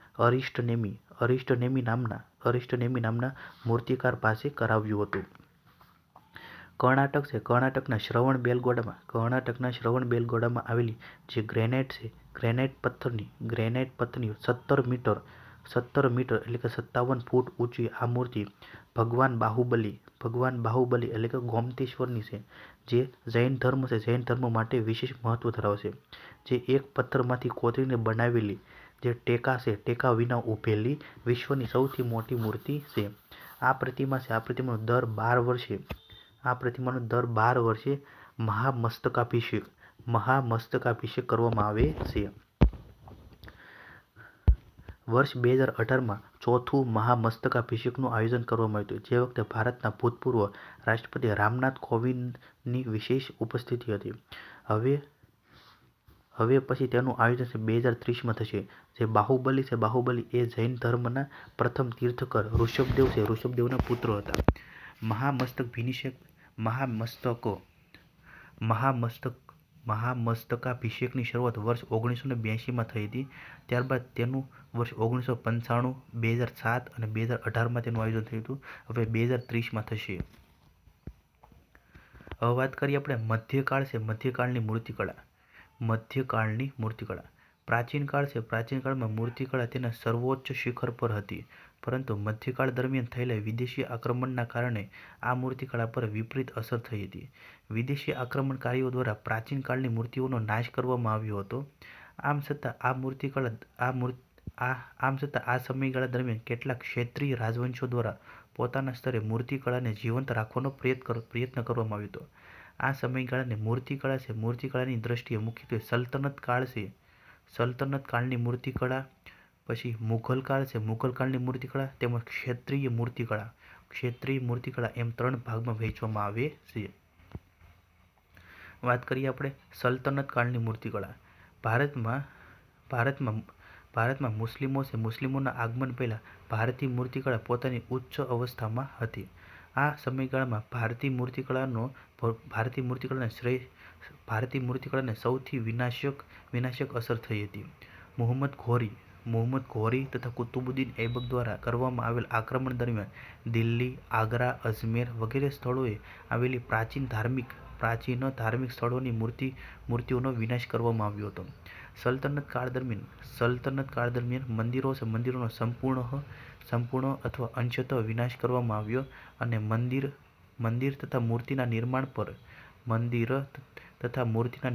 અરિષ્ટનેમી નામના મૂર્તિકાર પાસે કરાવ્યું હતું. કર્ણાટકના શ્રવણબેલગોળામાં આવેલી જે ગ્રેનાઇટ પથ્થરની 17 મીટર એટલે કે 57 ફૂટ ઊંચી આ મૂર્તિ ભગવાન બાહુબલી એટલે કે ગોમતેશ્વરની છે, જે જૈન ધર્મ માટે વિશેષ મહત્વ ધરાવે છે. જે એક પથ્થરમાંથી કોતરીને બનાવેલી, જે ટેકા વિના ઊભેલી વિશ્વની સૌથી મોટી મૂર્તિ છે. આ પ્રતિમાનો દર 12 વર્ષે મહામસ્તકાભિષેક કરવામાં આવે છે. વર્ષ 2018માં ચોથું મહામસ્તકાભિષેકનું આયોજન કરવામાં આવ્યું હતું, જે વખતે ભારતના ભૂતપૂર્વ રાષ્ટ્રપતિ રામનાથ કોવિંદની વિશેષ ઉપસ્થિતિ હતી. હવે પછી તેનું આયોજન 2030માં થશે. જે બાહુબલી એ જૈન ધર્મના પ્રથમ તીર્થંકર ઋષભદેવના પુત્ર હતા. મહામસ્તકાભિષેકની શરૂઆત વર્ષ 1982માં થઈ હતી. ત્યારબાદ તેનું વર્ષ 1995, 2007 અને 2018માં તેનું આયોજન થયું હતું. હવે 2030માં થશે. હવે વાત કરીએ આપણે મધ્યકાળની મૂર્તિકળા. પ્રાચીન કાળમાં મૂર્તિકળા તેના સર્વોચ્ચ શિખર પર હતી, પરંતુ મધ્યકાળ દરમિયાન થયેલા વિદેશી આક્રમણના કારણે આ મૂર્તિકળા પર વિપરીત અસર થઈ હતી. વિદેશી આક્રમણકારીઓ દ્વારા પ્રાચીન કાળની મૂર્તિઓનો નાશ કરવામાં આવ્યો હતો. આમ છતાં આ સમયગાળા દરમિયાન કેટલાક ક્ષત્રિય રાજવંશો દ્વારા પોતાના સ્તરે મૂર્તિકળાને જીવંત રાખવાનો પ્રયત્ન કરવામાં આવ્યો હતો. આ સમયગાળાને મૂર્તિકળાની દ્રષ્ટિએ મુખ્યત્વે સલ્તનત કાળની મૂર્તિકળા, પછી મુઘલ કાળ છે, મુઘલ કાળની મૂર્તિકળા તેમજ ક્ષેત્રીય મૂર્તિકળા, ક્ષેત્રીય મૂર્તિકળા એમ 3 ભાગમાં વહેંચવામાં આવે છે. વાત કરીએ આપણે સલ્તનત કાળની મૂર્તિકળા. ભારતમાં મુસ્લિમોના આગમન પહેલા ભારતીય મૂર્તિકળા પોતાની ઉચ્ચ અવસ્થામાં હતી. આ સમયગાળામાં ભારતીય મૂર્તિકળાને સૌથી વિનાશક અસર થઈ હતી. મુહમ્મદ ઘોરી તથા કુતુબુદ્દીન ઐબક દ્વારા કરવામાં આવેલ આક્રમણ દરમિયાન દિલ્હી, આગ્રા, અજમેર વગેરે સ્થળોએ આવેલી પ્રાચીન ધાર્મિક સ્થળોની મૂર્તિઓનો વિનાશ કરવામાં આવ્યો હતો. સલ્તનત કાળ દરમિયાન મંદિરોનો સંપૂર્ણ અથવા અંશતઃ વિનાશ કરવામાં આવ્યો અને મંદિર તથા મૂર્તિના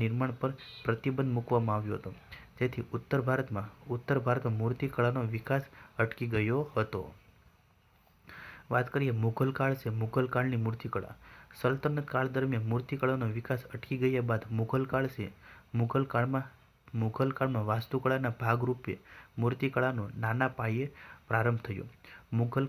નિર્માણ પર પ્રતિબંધ મૂકવામાં આવ્યો હતો, જેથી ઉત્તર ભારતમાં મૂર્તિકળાનો વિકાસ અટકી ગયો હતો. વાત કરીએ મુઘલ કાળ છે, મુઘલ કાળની મૂર્તિકળા. સલ્તનત કાળ દરમિયાન મૂર્તિકળાનો વિકાસ અટકી ગયા બાદ મુઘલ કાળ છે. મુઘલ કાળમાં વાસ્તુકળાના ભાગરૂપે મૂર્તિકળાનો નાના પાયે પ્રારંભ થયો. મુઘલ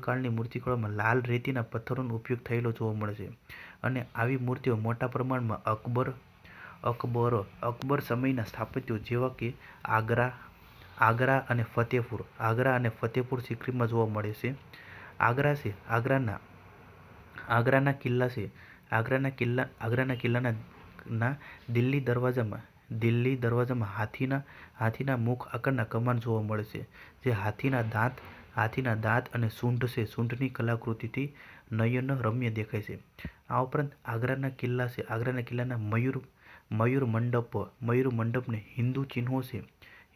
કાળની મૂર્તિકળામાં લાલ રેતીના પથ્થરોનો ઉપયોગ થયેલો જોવા મળે છે અને આવી મૂર્તિઓ મોટા પ્રમાણમાં અકબર સમયના સ્થાપત્યો જેવા કે આગ્રા અને ફતેહપુર સિક્રીમાં જોવા મળે છે. આગ્રાના કિલ્લાના દિલ્હી દરવાજામાં હાથીના મુખ આકારના કમાન જોવા મળે છે, જે હાથીના દાંત અને સૂંઢની કલાકૃતિથી નયનરમ્ય દેખાય છે. આ ઉપરાંત આગ્રાના કિલ્લાના મયુર મંડપને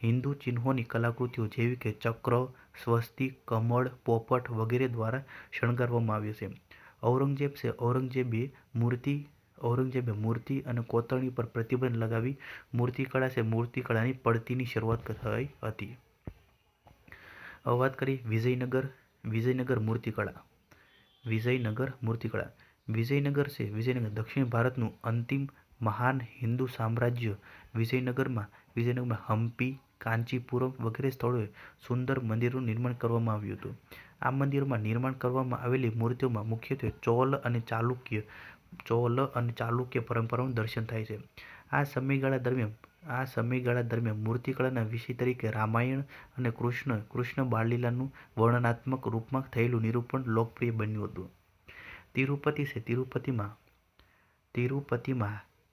હિન્દુ ચિહ્નોની કલાકૃતિઓ જેવી કે ચક્ર, સ્વસ્તિક, કમળ, પોપટ વગેરે દ્વારા શણગારવામાં આવ્યો છે. ઔરંગઝેબે મૂર્તિ અને કોતરણી પર પ્રતિબંધ લગાવી મૂર્તિકળાની પડતીની શરૂઆત થઈ હતી. હવે વાત કરીએ વિજયનગર મૂર્તિકળા. વિજયનગર દક્ષિણ ભારતનું અંતિમ મહાન હિન્દુ સામ્રાજ્ય. વિજયનગરમાં હમ્પી, કાંચીપુરમ વગેરે સ્થળોએ સુંદર મંદિરોનું નિર્માણ કરવામાં આવ્યું હતું. આ મંદિરોમાં નિર્માણ કરવામાં આવેલી મૂર્તિઓમાં મુખ્યત્વે ચોલ અને ચાલુક્ય પરંપરાનું દર્શન થાય છે. આ સમયગાળા દરમિયાન મૂર્તિકળાના વિષય તરીકે રામાયણ અને કૃષ્ણ બાળલીલાનું વર્ણનાત્મક રૂપમાં થયેલું નિરૂપણ લોકપ્રિય બન્યું હતું.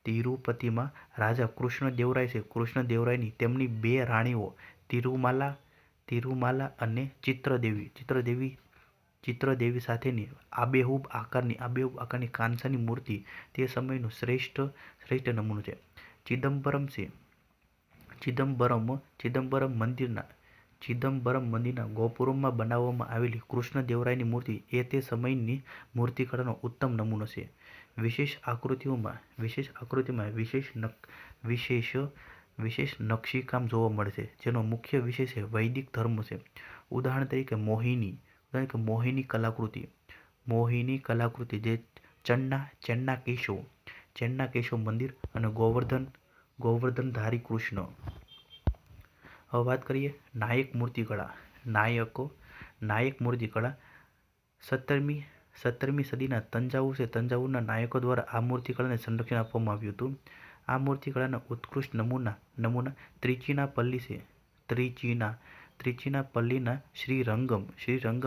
તિરુપતિમાં રાજા કૃષ્ણદેવરાયની તેમની 2 રાણીઓ તિરુમાલા અને ચિત્રદેવી સાથેની આબેહૂબ આકારની કાંસાની મૂર્તિ તે સમયનો શ્રેષ્ઠ નમૂનો છે. ચિદમ્બરમ મંદિરના ગોપુરમમાં બનાવવામાં આવેલી કૃષ્ણદેવરાયની મૂર્તિ એ તે સમયની મૂર્તિકળાનો ઉત્તમ નમૂનો છે. વિશેષ આકૃતિમાં વિશેષ નકશીકામ જોવા મળે છે, જેનો મુખ્ય વિષય છે વૈદિક ધર્મ છે. ઉદાહરણ તરીકે મોહિની કલાકૃતિ જે ચેન્નાકેશવ મંદિર અને ગોવર્ધનધારી કૃષ્ણ. હવે વાત કરીએ નાયક મૂર્તિકળા. 17મી સદીના તંજાવુરના નાયકો દ્વારા આ મૂર્તિકળાને સંરક્ષણ આપવામાં આવ્યું હતું. આ મૂર્તિકળાના ઉત્કૃષ્ટ નમૂના ત્રિચિનાપલ્લી છે. ત્રિચિનાપલ્લીના શ્રીરંગમ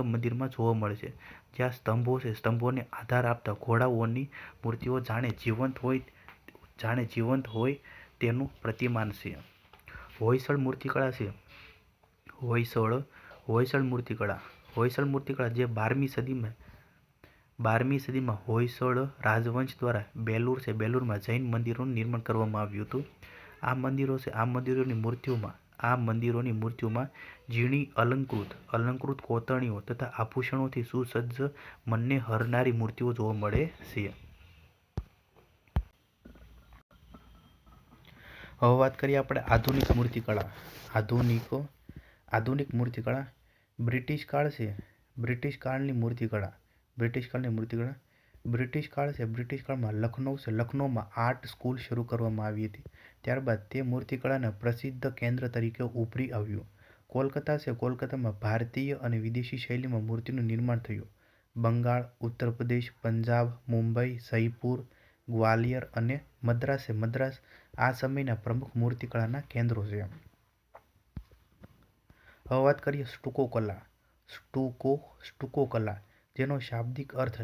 મંદિરમાં જોવા મળે છે, જ્યાં સ્તંભોને આધાર આપતા ઘોડાઓની મૂર્તિઓ જાણે જીવંત હોય તેનું પ્રતિમાન છે. હોયસળ મૂર્તિકળા જે 12મી સદીમાં હોયસળ રાજવંશ દ્વારા બેલુરમાં જૈન મંદિરોનું નિર્માણ કરવામાં આવ્યું હતું. આ મંદિરોની મૂર્તિઓમાં ઝીણી અલંકૃત કોતરણીઓ તથા આભૂષણોથી સુસજ્જ મનને હરનારી મૂર્તિઓ જોવા મળે છે. હવે વાત કરીએ આપણે આધુનિક મૂર્તિકળા. બ્રિટિશ કાળની મૂર્તિકળા. બ્રિટિશ કાળમાં લખનૌમાં આર્ટ સ્કૂલ શરૂ કરવામાં આવી હતી. ત્યારબાદ તે મૂર્તિકળાના પ્રસિદ્ધ કેન્દ્ર તરીકે ઉભરી આવ્યું. કોલકાતા છે, કોલકાતામાં ભારતીય અને વિદેશી શૈલીમાં મૂર્તિનું નિર્માણ થયું. બંગાળ, ઉત્તર પ્રદેશ, પંજાબ, મુંબઈ, જયપુર, ગ્વાલિયર અને મદ્રાસ છે, મદ્રાસ આ સમયના પ્રમુખ મૂર્તિકળાના કેન્દ્રો છે. હવે વાત કરીએ સ્ટુકો કલા. સ્ટુકો કલા, જેનો શાબ્દિક અર્થ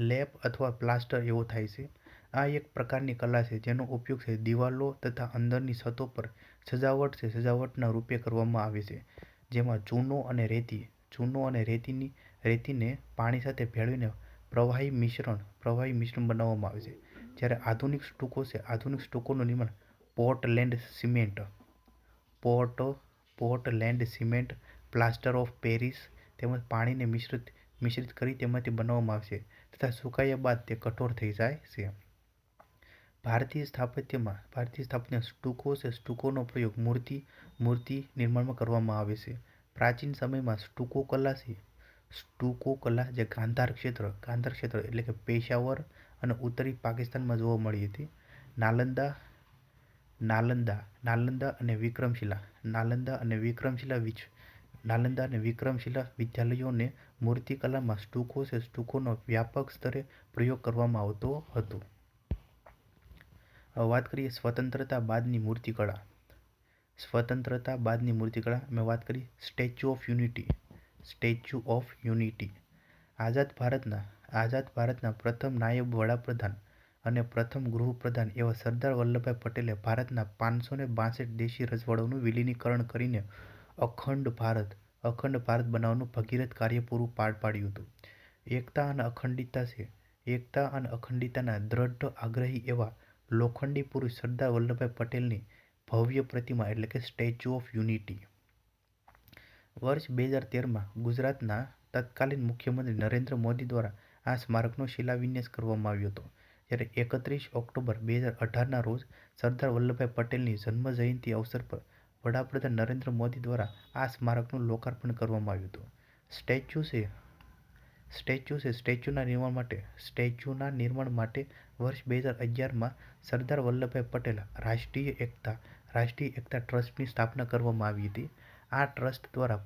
લેપ અથવા પ્લાસ્ટર એવો થાય છે. આ એક પ્રકારની કલા છે જેનો ઉપયોગ છે દિવાલો તથા અંદરની છતો પર સજાવટના રૂપે કરવામાં આવે છે, જેમાં ચૂનો અને રેતીને પાણી સાથે ભેળવીને પ્રવાહી મિશ્રણ બનાવવામાં આવે છે. જ્યારે આધુનિક સ્ટુકો છે, આધુનિક સ્ટુકોનું નિર્માણ Portland cement, plaster of Paris તેમજ પાણીને મિશ્રિત કરી તેમાંથી બનાવવામાં આવે છે તથા સુકાયા બાદ તે કઠોર થઈ જાય છે. ભારતીય સ્થાપત્યમાં સ્ટુકોનો પ્રયોગ મૂર્તિ નિર્માણમાં કરવામાં આવે છે. પ્રાચીન સમયમાં સ્ટુકો કલા જે ગાંધાર ક્ષેત્ર એટલે કે પેશાવર અને ઉત્તરી પાકિસ્તાનમાં જોવા મળી હતી. નાલંદા અને વિક્રમશિલા વિદ્યાલયોને મૂર્તિકલામાં સ્ટુકોનો વ્યાપક સ્તરે પ્રયોગ કરવામાં આવતો હતો. હવે વાત કરીએ સ્વતંત્રતા બાદની મૂર્તિકળા. મેં વાત કરી સ્ટેચ્યુ ઓફ યુનિટી. આઝાદ ભારતના પ્રથમ નાયબ વડાપ્રધાન અને પ્રથમ ગૃહપ્રધાન એવા સરદાર વલ્લભભાઈ પટેલે ભારતના 562 દેશી રજવાડાઓનું વિલીનીકરણ કરીને અખંડ ભારત બનાવવાનું ભગીરથ કાર્ય પૂરું પાડ્યું હતું. એકતા અને અખંડિતતાના દ્રઢ આગ્રહી એવા લોખંડી પુરુષ સરદાર વલ્લભભાઈ પટેલની ભવ્ય પ્રતિમા એટલે કે સ્ટેચ્યુ ઓફ યુનિટી વર્ષ 2013માં ગુજરાતના તત્કાલીન મુખ્યમંત્રી નરેન્દ્ર મોદી દ્વારા આ સ્મારકનો શિલાન્યાસ કરવામાં આવ્યો હતો. જ્યારે 31 ઓક્ટોબર 2018ના રોજ સરદાર વલ્લભભાઈ પટેલની જન્મજયંતિ અવસર પર વડાપ્રધાન નરેન્દ્ર મોદી દ્વારા આ સ્મારકનું લોકાર્પણ કરવામાં આવ્યું હતું. સ્ટેચ્યુના નિર્માણ માટે વર્ષ 2011માં સરદાર વલ્લભભાઈ પટેલ રાષ્ટ્રીય એકતા ટ્રસ્ટની સ્થાપના કરવામાં આવી હતી. આ ટ્રસ્ટ દ્વારા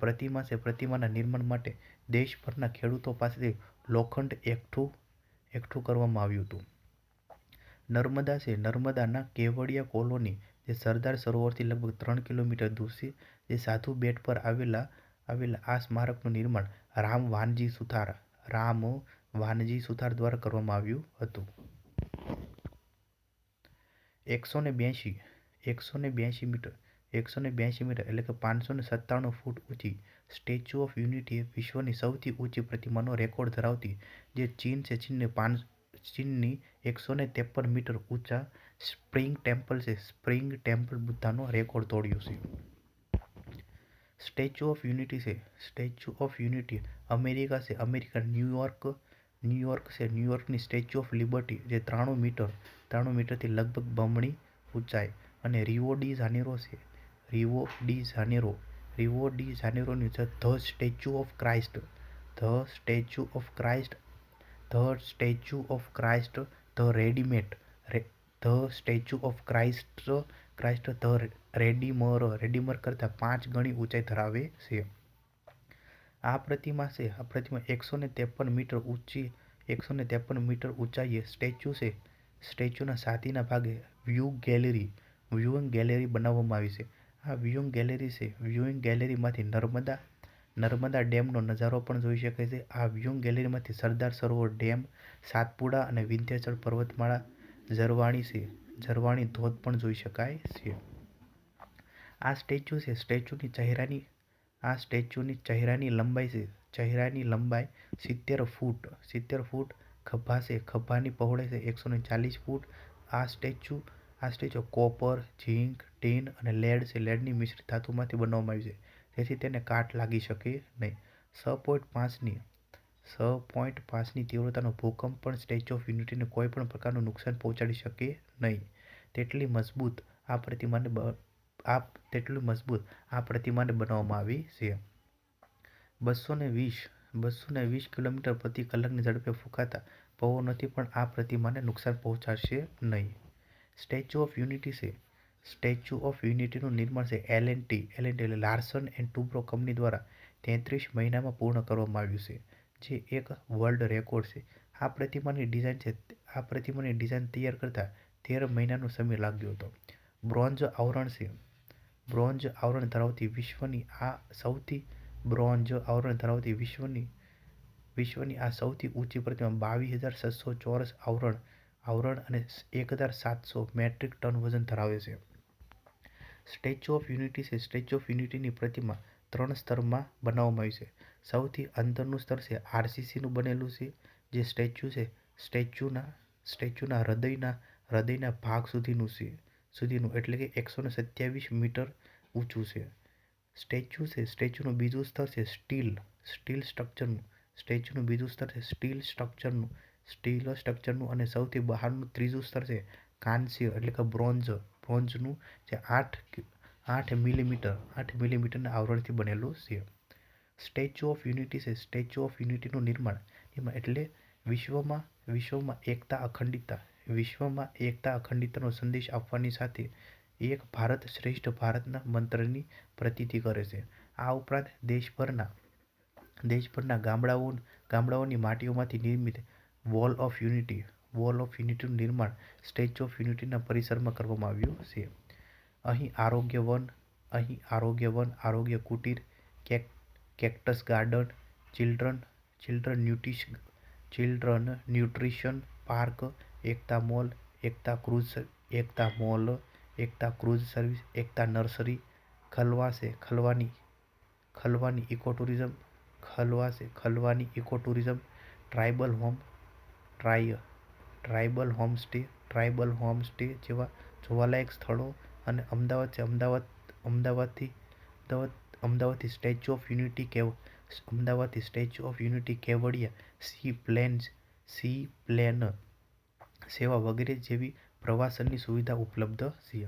પ્રતિમાના નિર્માણ માટે દેશભરના ખેડૂતો પાસેથી લોખંડ એકઠું કરવામાં આવ્યું હતું. નર્મદાના કેવડિયા કોલોની જે સરદાર સરોવરથી લગભગ 3 કિલોમીટર દૂર છે, જે સાધુ બેટ પર આવેલા આ સ્મારકનું નિર્માણ રામ વાનજી સુથાર દ્વારા કરવામાં આવ્યું હતું. 182 મીટર એટલે કે 597 ફૂટ ઊંચી સ્ટેચ્યુ ઓફ યુનિટી એ વિશ્વની સૌથી ઊંચી પ્રતિમાનો રેકોર્ડ ધરાવતી જે ચીનની 153 મીટર ઊંચા સ્પ્રિંગ ટેમ્પલ બુદ્ધાનો રેકોર્ડ તોડ્યો છે. સ્ટેચ્યુ ઓફ યુનિટી અમેરિકા છે, ન્યૂયોર્કની સ્ટેચ્યુ ઓફ લિબર્ટી જે 93 મીટરથી લગભગ બમણી ઊંચાઈ અને રિયો ડી જાનેરોની the Statue of Christ the Redeemer કરતાં 5 ગણી ઊંચાઈ ધરાવે છે. આ પ્રતિમા 153 મીટર ઊંચાઈએ સ્ટેચ્યુના છાતીના ભાગે વ્યુઇંગ ગેલેરી બનાવવામાં આવી છે. આ વ્યુઇંગ ગેલેરીમાંથી નર્મદા ડેમનો નજારો પણ જોઈ શકાય છે. આ વ્યુઇંગ ગેલેરીમાંથી સરદાર સરોવર ડેમ, સાતપુડા અને વિંધ્યાચલ પર્વતમાળા, ઝરવાણી ધોધ પણ જોઈ શકાય છે. આ સ્ટેચ્યુની ચહેરાની લંબાઈ 70 ફૂટ, ખભાની પહોળાઈ 140 ફૂટ. આ સ્ટેચ્યુ કોપર, ઝીંક, ટીન અને લેડની મિશ્રિત ધાતુમાંથી બનાવવામાં આવ્યું છે, જેથી તેને કાટ લાગી શકે નહીં. 6.5ની તીવ્રતાનો ભૂકંપ પણ સ્ટેચ્યુ ઓફ યુનિટીને કોઈ પણ પ્રકારનું નુકસાન પહોંચાડી શકે નહીં, તેટલી મજબૂત આ પ્રતિમાને બનાવવામાં આવી છે. 220 કિલોમીટર પ્રતિ કલાકની ઝડપે ફૂંકાતા પવનોથી પણ આ પ્રતિમાને નુકસાન પહોંચાડશે નહીં. Statue of Unity Statue of યુનિટીનું નિર્માણ છે L&T એટલે લાર્સન એન્ડ ટુબ્રો કંપની દ્વારા 33 મહિનામાં પૂર્ણ કરવામાં આવ્યું છે, જે એક વર્લ્ડ રેકોર્ડ છે. આ પ્રતિમાની ડિઝાઇન તૈયાર કરતા 13 મહિનાનો સમય લાગ્યો હતો. બ્રોન્ઝ આવરણ છે. બ્રોન્ઝ આવરણ ધરાવતી વિશ્વની આ સૌથી ઊંચી પ્રતિમા 22,600 ચોરસ આવરણ અને 1,700 મેટ્રિક ટન વજન ધરાવે છે. સ્ટેચ્યુ ઓફ યુનિટી છે. સ્ટેચ્યુ ઓફ યુનિટીની પ્રતિમા 3 સ્તરમાં બનાવવામાં આવી છે. સૌથી અંદરનું સ્તર છે RCCનું બનેલું છે, જે સ્ટેચ્યુના હૃદયના ભાગ સુધીનું એટલે કે 127 મીટર ઊંચું છે. સ્ટેચ્યુનું બીજું સ્તર છે સ્ટીલ સ્ટ્રક્ચરનું. સ્ટીલ સ્ટ્રક્ચરનું અને સૌથી બહારનું ત્રીજું સ્તર છે કાંસ્ય એટલે કે બ્રોન્ઝનું, જે 8 મિલીમીટરના આવરણથી બનેલું છે. સ્ટેચ્યુ ઓફ યુનિટી છે. સ્ટેચ્યુ ઓફ યુનિટીનું નિર્માણ એટલે વિશ્વમાં એકતા અખંડિતતાનો સંદેશ આપવાની સાથે એક ભારત શ્રેષ્ઠ ભારતના મંત્રની પ્રતીતિ કરે છે. આ ઉપરાંત દેશભરના ગામડાઓની માટીઓમાંથી નિર્મિત વોલ ઓફ યુનિટીનું નિર્માણ સ્ટેચ્યુ ઓફ યુનિટીના પરિસરમાં કરવામાં આવ્યું છે. અહીં Arogya Kutir, cactus garden, children nutrition park, Ekta mall, Ekta cruise service, Ekta nursery, Khalwani ecotourism, tribal homestay જેવા જોવાલાયક સ્થળો અને અમદાવાદથી Statue of Unity Kevadia seaplane સેવા વગેરે જેવી પ્રવાસનની સુવિધા ઉપલબ્ધ છે.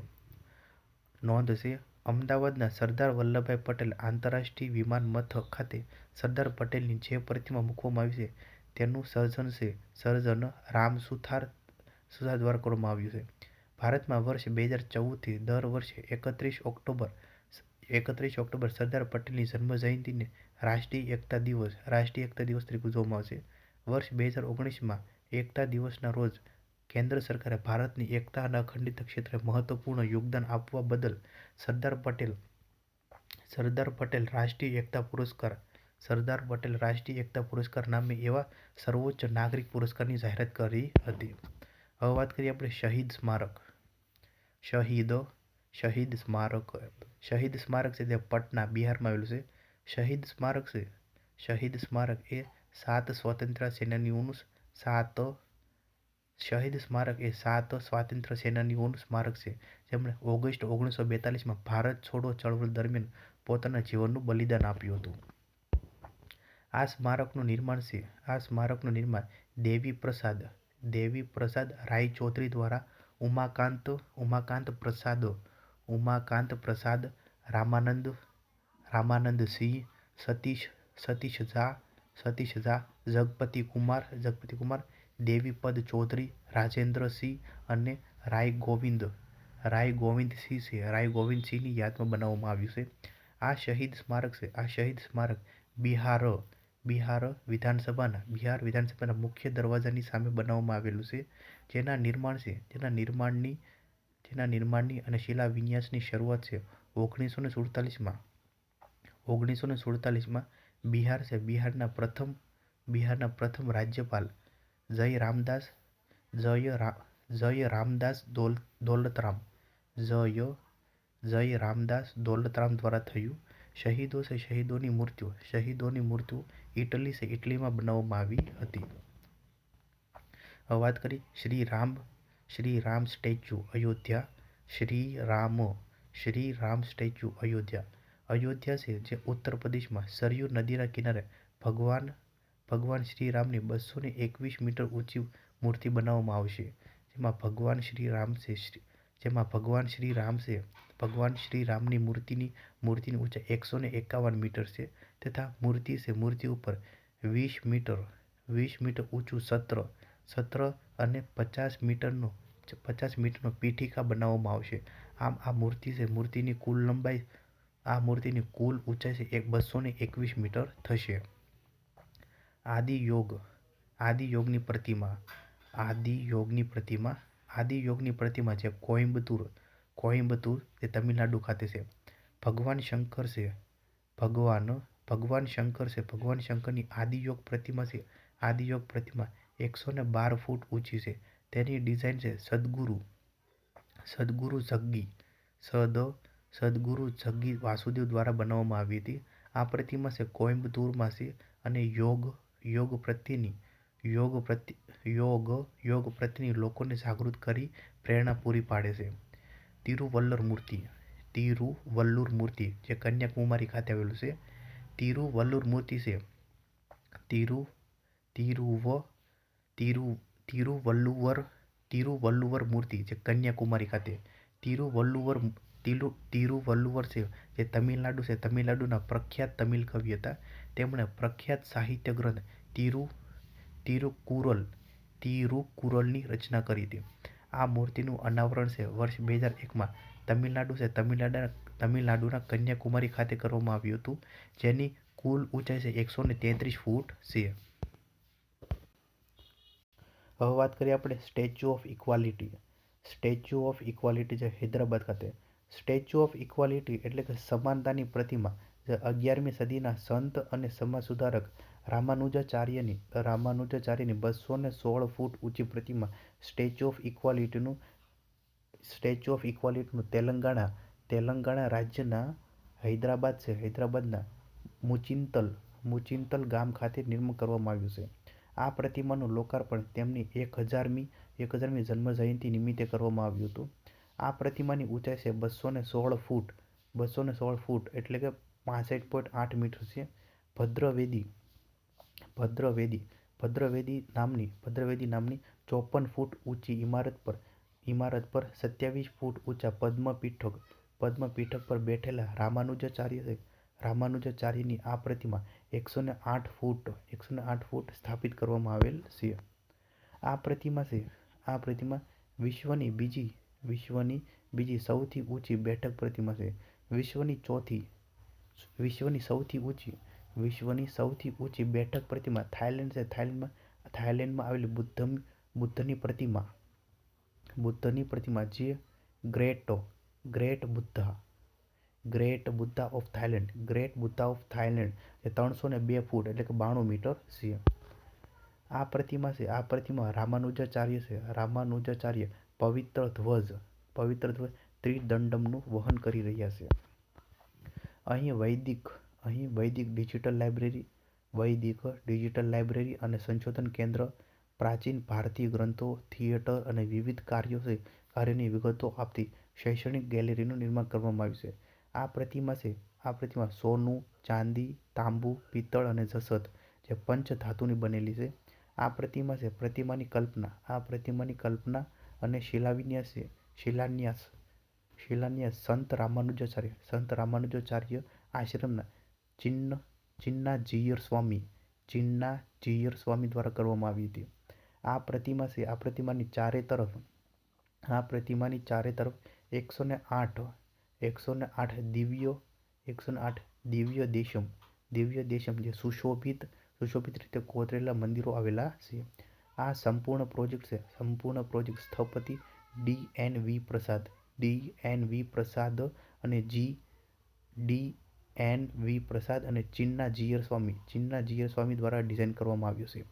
નોંધ છે. અમદાવાદના સરદાર વલ્લભભાઈ પટેલ આંતરરાષ્ટ્રીય વિમાનમથક ખાતે સરદાર પટેલની જે પ્રતિમા મૂકવામાં આવી છે, તેનું સર્જન રામ સુથાર દ્વારા કરવામાં આવ્યું છે. ભારતમાં વર્ષ 2014થી દર વર્ષે 31 ઓક્ટોબર સરદાર પટેલની જન્મજયંતિને રાષ્ટ્રીય એકતા દિવસ તરીકે ઉજવવામાં આવશે. વર્ષ 2019માં એકતા દિવસના રોજ કેન્દ્ર સરકારે ભારતની એકતા અને અખંડિતતા ક્ષેત્રે મહત્વપૂર્ણ યોગદાન આપવા બદલ સરદાર પટેલ રાષ્ટ્રીય એકતા પુરસ્કાર નામે એવા સર્વોચ્ચ નાગરિક પુરસ્કારની જાહેરાત કરી હતી. હવે વાત કરીએ આપણે શહીદ સ્મારક છે તે પટના, બિહારમાં આવેલું છે. શહીદ સ્મારક એ 7 સ્વાતંત્ર્ય સેનાનીઓનું સ્મારક છે, જેમણે ઓગસ્ટ 1942માં ભારત છોડો ચળવળ દરમિયાન પોતાના જીવનનું બલિદાન આપ્યું હતું. આ સ્મારકનું નિર્માણ દેવી પ્રસાદ રાયચૌધરી દ્વારા ઉમાકાંત પ્રસાદ, રામાનંદ સિંહ, સતીશ ઝા, જગપતિ કુમાર, દેવીપદ ચૌધરી, રાજેન્દ્ર સિંહ અને રાયગોવિંદસિંહની યાદમાં બનાવવામાં આવ્યું છે. આ શહીદ સ્મારક બિહાર વિધાનસભાના મુખ્ય દરવાજાની સામે બનાવવામાં આવેલું છે, જેના નિર્માણની અને શિલાન્યાસની શરૂઆત છે 1947માં. બિહારના પ્રથમ રાજ્યપાલ જય રામદાસ દૌલતરામ દ્વારા થયું. શહીદોની મૂર્તિઓ ઇટલીમાં બનાવવામાં આવી હતી. હવે વાત કરી શ્રી રામ સ્ટેચ્યુ અયોધ્યા. શ્રી રામ સ્ટેચ્યુ અયોધ્યા છે, જે ઉત્તર પ્રદેશમાં સરયૂ નદીના કિનારે ભગવાન શ્રીરામની 221 મીટર ઊંચી મૂર્તિ બનાવવામાં આવશે, જેમાં ભગવાન શ્રીરામની મૂર્તિની ઊંચાઈ 151 મીટર છે, તથા મૂર્તિ ઉપર 20 મીટર ઊંચું સત્ર અને 50 મીટરનો 50 મીટરનો પીઠિકા બનાવવામાં આવશે. આમ આ મૂર્તિ છે, મૂર્તિની કુલ લંબાઈ, આ મૂર્તિની કુલ ઊંચાઈ છે 221 મીટર થશે. આદિયોગની પ્રતિમા, આદિયોગની પ્રતિમા છે કોઈમ્બતુર તે તમિલનાડુ ખાતે છે. ભગવાન શંકરની આદિયોગ પ્રતિમા છે. આદિયોગ પ્રતિમા 112 ફૂટ ઊંચી છે. તેની ડિઝાઇન છે સદગુરુ જગ્ગી વાસુદેવ દ્વારા બનાવવામાં આવી હતી. આ પ્રતિમા છે કોઈમ્બતુરમાં છે અને યોગ પ્રત્યેની લોકોને જાગૃત કરી પ્રેરણા પૂરી પાડે છે. તિરુવલ્લુર મૂર્તિ જે કન્યાકુમારી ખાતે આવેલું છે. તિરુવલ્લુર મૂર્તિ છે તિરુવલ્લુવર મૂર્તિ જે કન્યાકુમારી ખાતે. તિરુવલ્લુવર છે જે તમિલનાડુ છે. તમિલનાડુના પ્રખ્યાત તમિલ કવિ હતા. તેમણે પ્રખ્યાત સાહિત્ય ગ્રંથ તિરુકુરલની રચના કરી હતી. આ મૂર્તિનું અનાવરણ છે વર્ષ 2001માં તમિલનાડુના કન્યાકુમારી ખાતે કરવામાં આવ્યું હતું, જેની કુલ ઊંચાઈ છે 133 ફૂટ છે. હવે વાત કરીએ આપણે statue of equality. Statue of equality છે હૈદરાબાદ ખાતે. સ્ટેચ્યુ ઓફ ઇક્વાલિટી એટલે કે સમાનતાની પ્રતિમા જે 11મી સદીના સંત અને સમાજ સુધારક રામાનુજાચાર્યની 216 ફૂટ ઊંચી પ્રતિમા સ્ટેચ્યુ ઓફ ઇક્વાલિટીનું તેલંગાણા રાજ્યના હૈદરાબાદના મુચિંતલ ગામ ખાતે નિર્માણ કરવામાં આવ્યું છે. આ પ્રતિમાનું લોકાર્પણ તેમની 1000મી જન્મજયંતિ નિમિત્તે કરવામાં આવ્યું હતું. આ પ્રતિમાની ઊંચાઈ છે 216 ફૂટ એટલે કે 65.8 મીટર છે. ભદ્રવેદી નામની 54 ફૂટ ઊંચી ઇમારત પર 27 ફૂટ ઊંચા પદ્મપીઠક પર બેઠેલા રામાનુજાચાર્યની આ પ્રતિમા 108 ફૂટ સ્થાપિત કરવામાં આવેલ છે. આ પ્રતિમા વિશ્વની બીજી સૌથી ઊંચી બેઠક પ્રતિમા છે. વિશ્વની સૌથી ઊંચી બેઠક પ્રતિમા થાઈલેન્ડ છે. થાઈલેન્ડમાં આવેલી બુદ્ધની પ્રતિમા જે ગ્રેટ બુદ્ધા ઓફ થાઈલેન્ડ જે 302 ફૂટ એટલે કે 92 મીટર છે. આ પ્રતિમા રામાનુજાચાર્ય છે. રામાનુજાચાર્ય પવિત્ર ધ્વજ ત્રિદંડમનું વહન કરી રહ્યા છે. અહીં વૈદિક ડિજિટલ લાઇબ્રેરી અને સંશોધન કેન્દ્ર, પ્રાચીન ભારતીય ગ્રંથો, થિયેટર અને વિવિધ કાર્યોની વિગતો આપતી શૈક્ષણિક ગેલેરીનું નિર્માણ કરવામાં આવ્યું છે. આ પ્રતિમા સોનું, ચાંદી, તાંબુ, પિત્તળ અને જસત જે પંચ ધાતુની બનેલી છે. આ પ્રતિમાની કલ્પના અને શિલાન્યાસ સંત રામાનુજાચાર્ય આશ્રમના ચિન્નાજીયર સ્વામી દ્વારા કરવામાં આવી હતી. આ પ્રતિમાની ચારે તરફ 108 દિવ્ય દેશમ જે સુશોભિત રીતે કોતરેલા મંદિરો આવેલા છે. આ સંપૂર્ણ પ્રોજેક્ટ સ્થપતિ ડી.એન.વી. પ્રસાદ અને ચિન્નાજીયર સ્વામી દ્વારા ડિઝાઇન કરવામાં આવ્યો છે.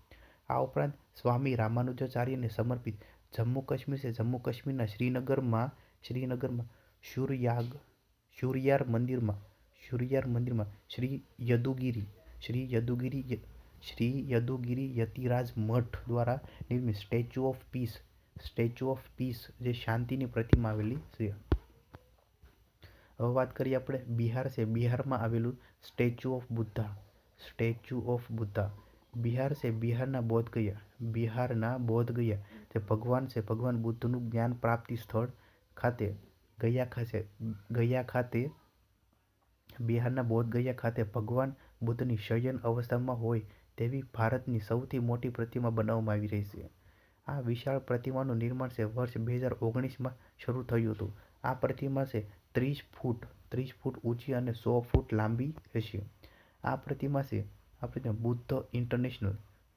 આ ઉપરાંત સ્વામી રામાનુજાચાર્યને સમર્પિત જમ્મુ કાશ્મીરના શ્રીનગરમાં શુરયાર મંદિરમાં શ્રી યદુગીરી યતિરાજ મઠ દ્વારા નિર્મિત સ્ટેચ્યુ ઓફ પીસ જે શાંતિની પ્રતિમા આવેલી છે. હવે વાત કરીએ આપણે બિહાર છે. બિહારમાં આવેલું સ્ટેચ્યુ ઓફ બુદ્ધા. બિહારના બોધગયા જે ભગવાન બુદ્ધનું જ્ઞાન પ્રાપ્તિ સ્થળ બિહારના બોધગયા ખાતે ભગવાન બુદ્ધની શયન અવસ્થામાં હોય તેવી ભારતની સૌથી મોટી પ્રતિમા બનાવવામાં આવી રહી છે. આ વિશાળ પ્રતિમાનું નિર્માણ છે વર્ષ 2019માં શરૂ થયું હતું. આ પ્રતિમા છે 30 ફૂટ ઊંચી અને 100 ફૂટ લાંબી હશે. આ પ્રતિમા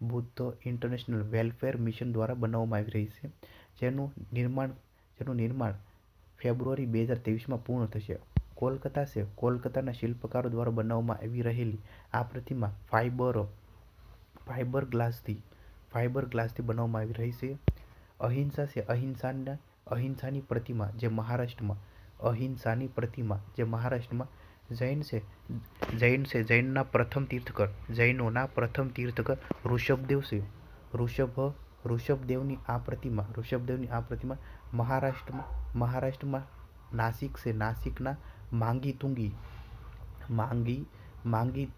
બુદ્ધ ઇન્ટરનેશનલ વેલફેર મિશન દ્વારા બનાવવામાં આવી રહી છે, જેનું નિર્માણ ફેબ્રુઆરી 2023માં પૂર્ણ થશે. કોલકાતાના શિલ્પકારો દ્વારા બનાવવામાં આવી રહેલી આ પ્રતિમા ફાઇબર ગ્લાસથી બનાવવામાં આવી રહી છે. અહિંસાની પ્રતિમા જે મહારાષ્ટ્રમાં જૈનોના પ્રથમ તીર્થંકર ઋષભદેવની આ પ્રતિમા મહારાષ્ટ્રમાં નાસિકના માંગી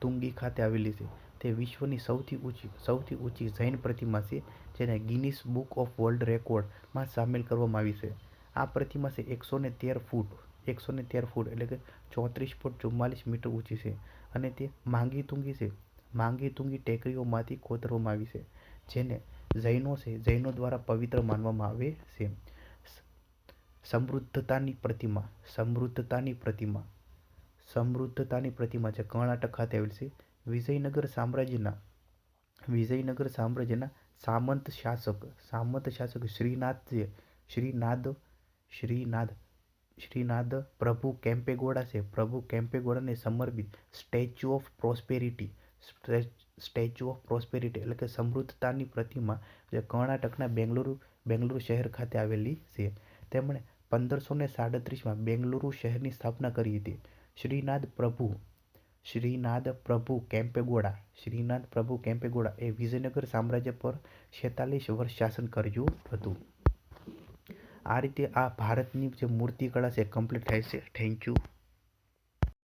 તુંગી ખાતે આવેલી છે. તે વિશ્વની સૌથી ઊંચી જૈન પ્રતિમા છે, જેને ગિનીસ બુક ઓફ વર્લ્ડ રેકોર્ડમાં સામેલ કરવામાં આવી છે. આ પ્રતિમા 113 ફૂટ એટલે કે 34.44 મીટર ઊંચી છે અને તે માંગી તુંગી ટેકરીઓમાંથી કોતરવામાં આવી છે, જેને જૈનો દ્વારા પવિત્ર માનવામાં આવે છે. સમૃદ્ધતાની પ્રતિમા જે કર્ણાટક ખાતે આવેલ છે. વિજયનગર સામ્રાજ્યના સામંત શાસક શ્રીનાદ પ્રભુ કેમ્પેગૌડાને સમર્પિત સ્ટેચ્યુ ઓફ પ્રોસ્પેરિટી એટલે કે સમૃદ્ધતાની પ્રતિમા જે કર્ણાટકના બેંગલુરુ શહેર ખાતે આવેલી છે. તેમણે 1537માં બેંગલુરુ શહેરની સ્થાપના કરી હતી. શ્રીનાદ પ્રભુ કેમ્પેગૌડા એ વિજયનગર સામ્રાજ્ય પર 46 વર્ષ શાસન કર્યું હતું. આ રીતે આ ભારતની જે મૂર્તિકળા છે કમ્પ્લીટ થાય છે. Thank you.